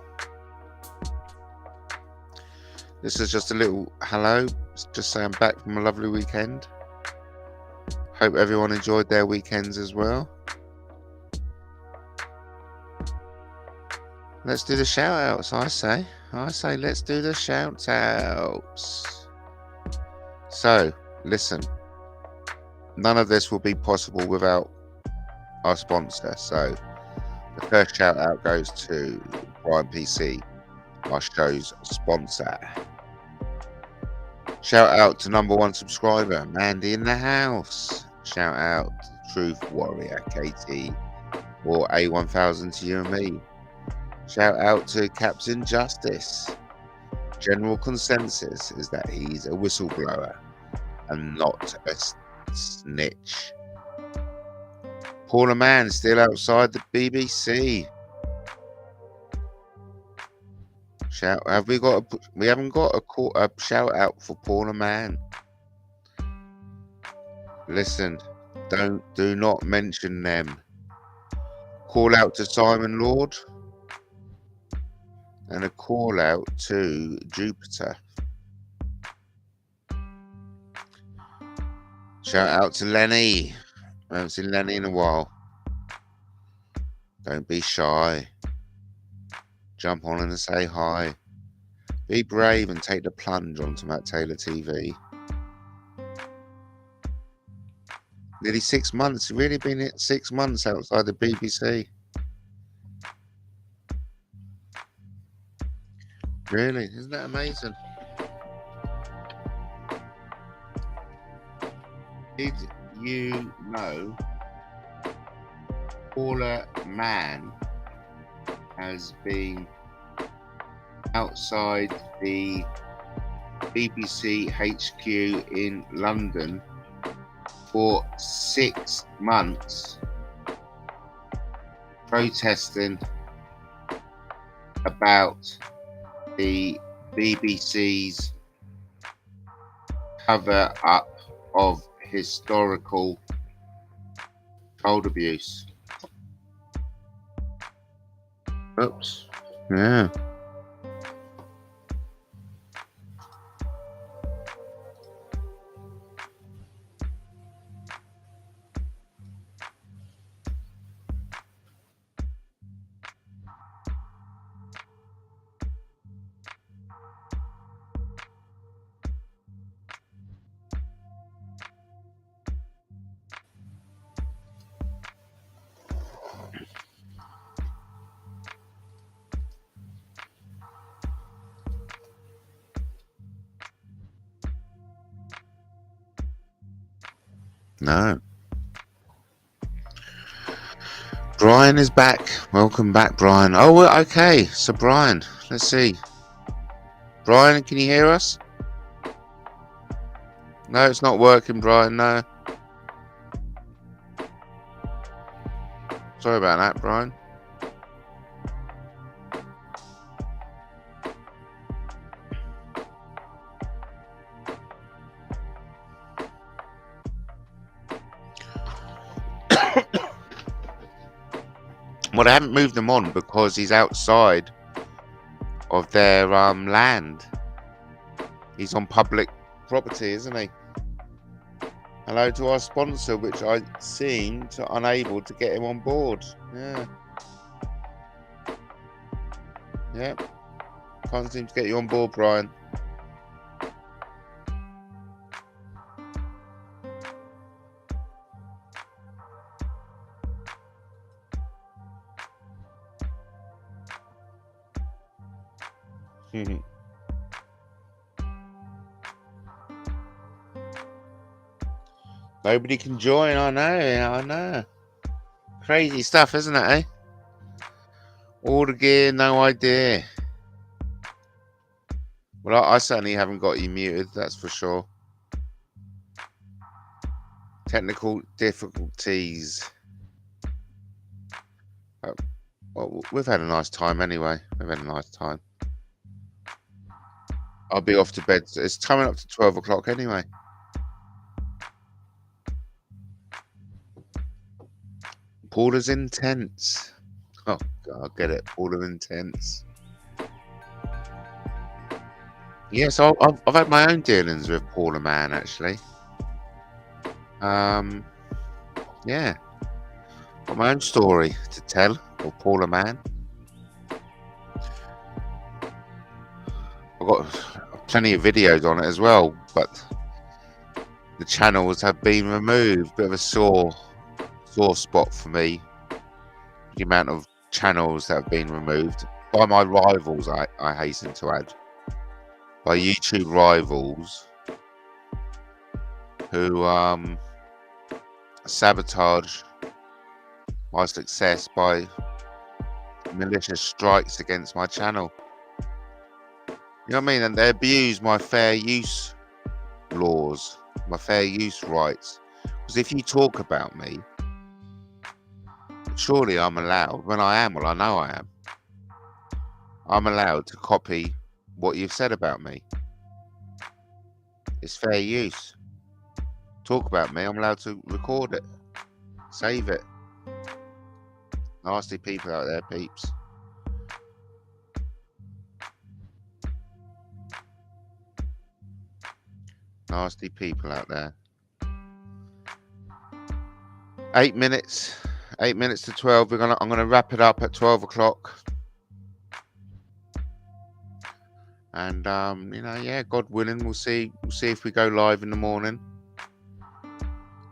This is just a little hello. Just say I'm back from a lovely weekend. Hope everyone enjoyed their weekends as well. Let's do the shout outs, I say let's do the shout outs. So, listen. None of this will be possible without our sponsor. So, the first shout out goes to Brian PC, our show's sponsor. Shout out to #1 subscriber, Mandy in the house. Shout out to Truth Warrior, Katie, or A1000 to you and me. Shout out to Captain Justice. General consensus is that he's a whistleblower and not a snitch. Paula Mann still outside the BBC. We haven't got a shout out for Paula Mann. Listen, do not mention them. Call out to Simon Lord. And a call out to Jupiter. Shout out to Lenny. I haven't seen Lenny in a while. Don't be shy. Jump on and say hi. Be brave and take the plunge onto Matt Taylor TV. Nearly 6 months. Really been 6 months outside the BBC. Really? Isn't that amazing? Did you know Paula Mann has been outside the BBC HQ in London for 6 months protesting about the BBC's cover up of historical child abuse. Oops. Yeah. No. Brian is back. Welcome back, Brian. Oh, well, okay. So, Brian, let's see. Brian, can you hear us? No, it's not working, Brian. No. Sorry about that, Brian. Well, I haven't moved him on because he's outside of their land. He's on public property, isn't he? Hello to our sponsor, which I seem to unable to get him on board. Yeah. Yep. Can't seem to get you on board, Brian. Nobody can join, I know. Crazy stuff, isn't it, eh? All the gear, no idea. Well, I certainly haven't got you muted, that's for sure. Technical difficulties. Well, we've had a nice time anyway. We've had a nice time. I'll be off to bed. It's coming up to 12 o'clock anyway. Paula's intense. Oh, God, I get it. Paula intense. Yes, I've had my own dealings with Paula Man, actually. Yeah. Got my own story to tell of Paula Man. I've got plenty of videos on it as well, but the channels have been removed. Bit of a sore spot for me. The amount of channels that have been removed by my rivals, I hasten to add. By YouTube rivals who sabotage my success by malicious strikes against my channel. You know what I mean? And they abuse my fair use laws, my fair use rights. Because if you talk about me, surely I'm allowed, when I am, well, I know I am, I'm allowed to copy what you've said about me. It's fair use. Talk about me, I'm allowed to record it, save it. Nasty people out there, peeps. Nasty people out there. 8 minutes. 8 minutes to 12. I'm gonna wrap it up at 12 o'clock. And you know, yeah, God willing, we'll see if we go live in the morning.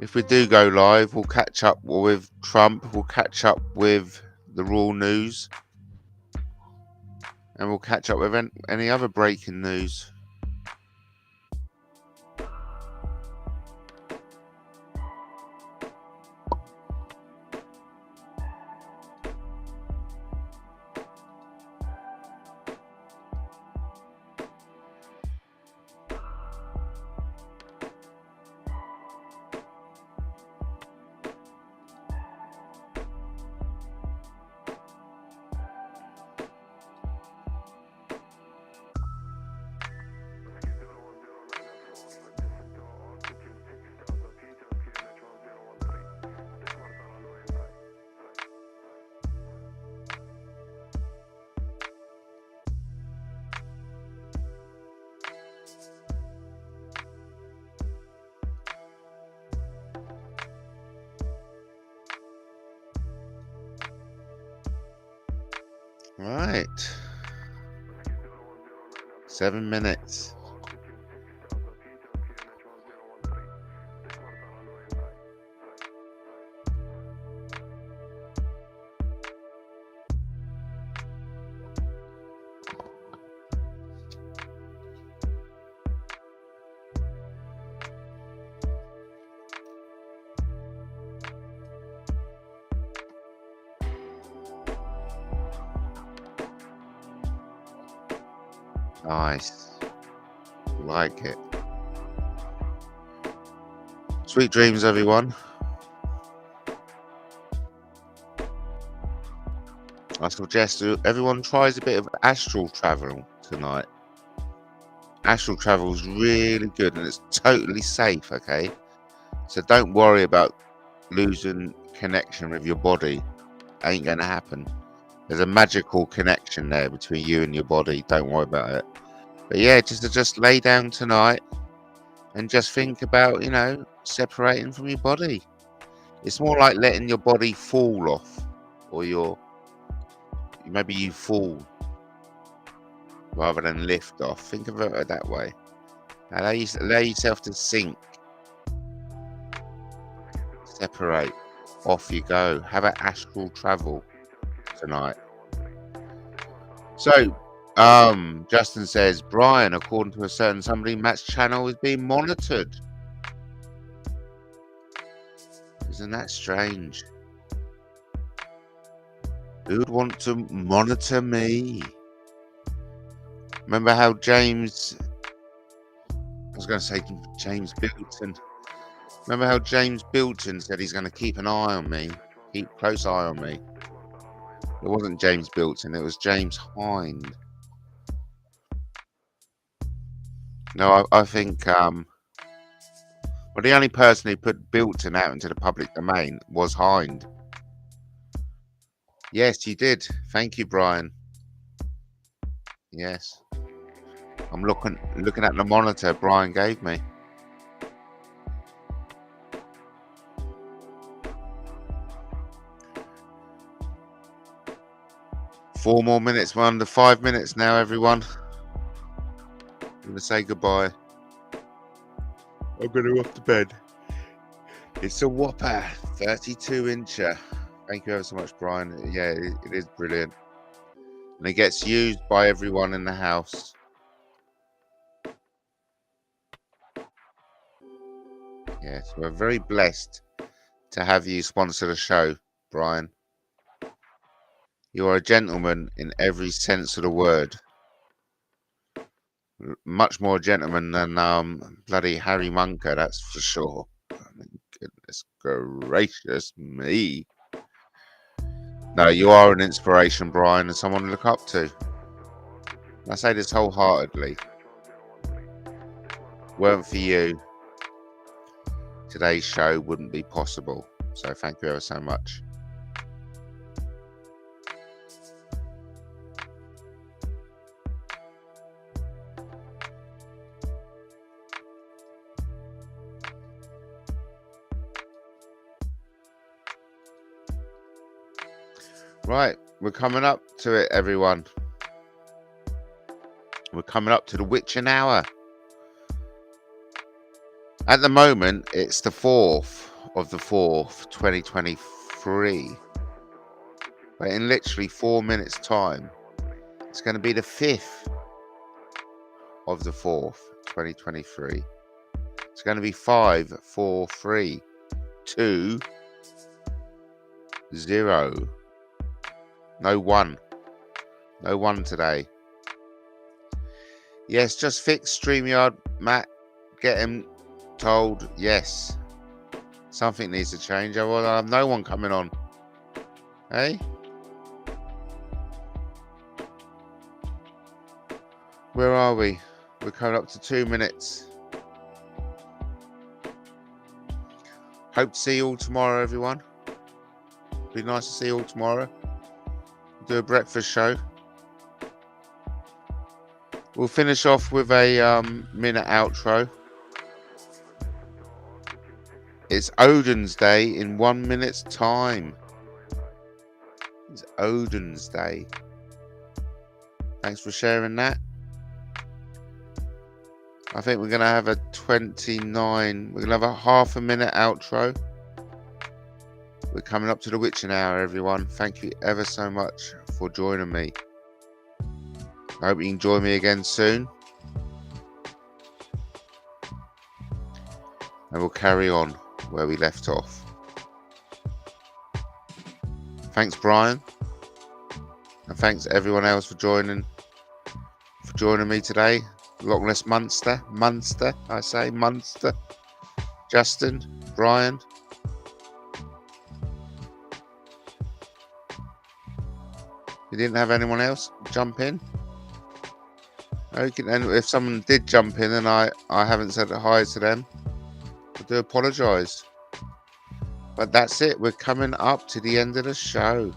If we do go live, we'll catch up with Trump, we'll catch up with the raw news, and we'll catch up with any other breaking news. Right. 7 minutes. Nice. Like it. Sweet dreams, everyone. I suggest everyone tries a bit of astral travel tonight. Astral travel is really good and it's totally safe, okay? So don't worry about losing connection with your body. Ain't gonna happen. There's a magical connection there between you and your body. Don't worry about it. But yeah, just lay down tonight and just think about, you know, separating from your body. It's more like letting your body fall off, or maybe you fall rather than lift off. Think of it that way. Allow yourself to sink. Separate. Off you go. Have an astral travel tonight. So Justin says, Brian, according to a certain somebody, Matt's channel is being monitored. Isn't that strange? Who would want to monitor me? Remember how James... I was going to say James Bilton. Remember how James Bilton said he's going to keep an eye on me? Keep a close eye on me. It wasn't James Bilton, it was James Hind. No, I think... well, the only person who put Bilton out into the public domain was Hind. Yes, you did. Thank you, Brian. Yes. I'm looking at the monitor Brian gave me. Four more minutes. We're under 5 minutes now, everyone. I'm going to say goodbye. I'm going to go off to bed. It's a whopper, 32-incher. Thank you ever so much, Brian. Yeah, it is brilliant. And it gets used by everyone in the house. Yes, we're very blessed to have you sponsor the show, Brian. You are a gentleman in every sense of the word. Much more a gentleman than bloody Harry Munker, that's for sure. I mean, goodness gracious me. No, you are an inspiration, Brian, and someone to look up to. I say this wholeheartedly. Weren't for you, today's show wouldn't be possible. So thank you ever so much. Right, we're coming up to it, everyone. We're coming up to the witching hour. At the moment, it's the 4th of the 4th, 2023. But in literally 4 minutes' time, it's going to be the 5th of the 4th, 2023. It's going to be 5, 4, 3, 2, 0. No 1. No 1 today. Yes, just fix StreamYard, Matt. Get him told, yes. Something needs to change. Otherwise, I'll have no one coming on. Hey? Where are we? We're coming up to 2 minutes. Hope to see you all tomorrow, everyone. Be nice to see you all tomorrow. Do a breakfast show. We'll finish off with a minute outro. It's Odin's Day in 1 minute's time. It's Odin's Day. Thanks for sharing that. I think we're going to have a 29. We're going to have a half a minute outro. We're coming up to the witching hour, everyone. Thank you ever so much for joining me. I hope you can join me again soon. And we'll carry on where we left off. Thanks, Brian. And thanks everyone else for joining me today. Loch Ness Munster, I say, Munster. Justin, Brian. You didn't have anyone else jump in? Okay, and if someone did jump in and I haven't said hi to them, I do apologise. But that's it. We're coming up to the end of the show.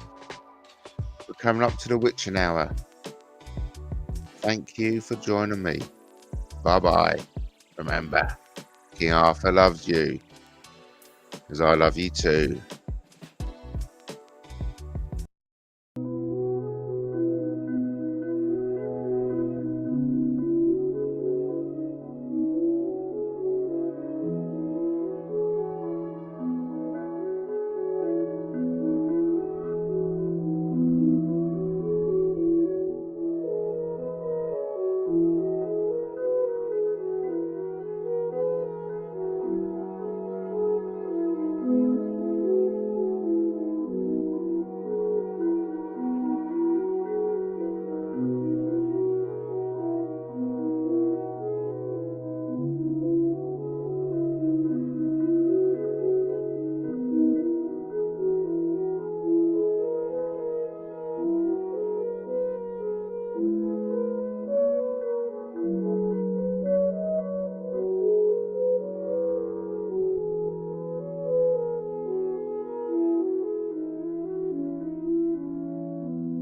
We're coming up to the witching hour. Thank you for joining me. Bye-bye. Remember, King Arthur loves you, because I love you too.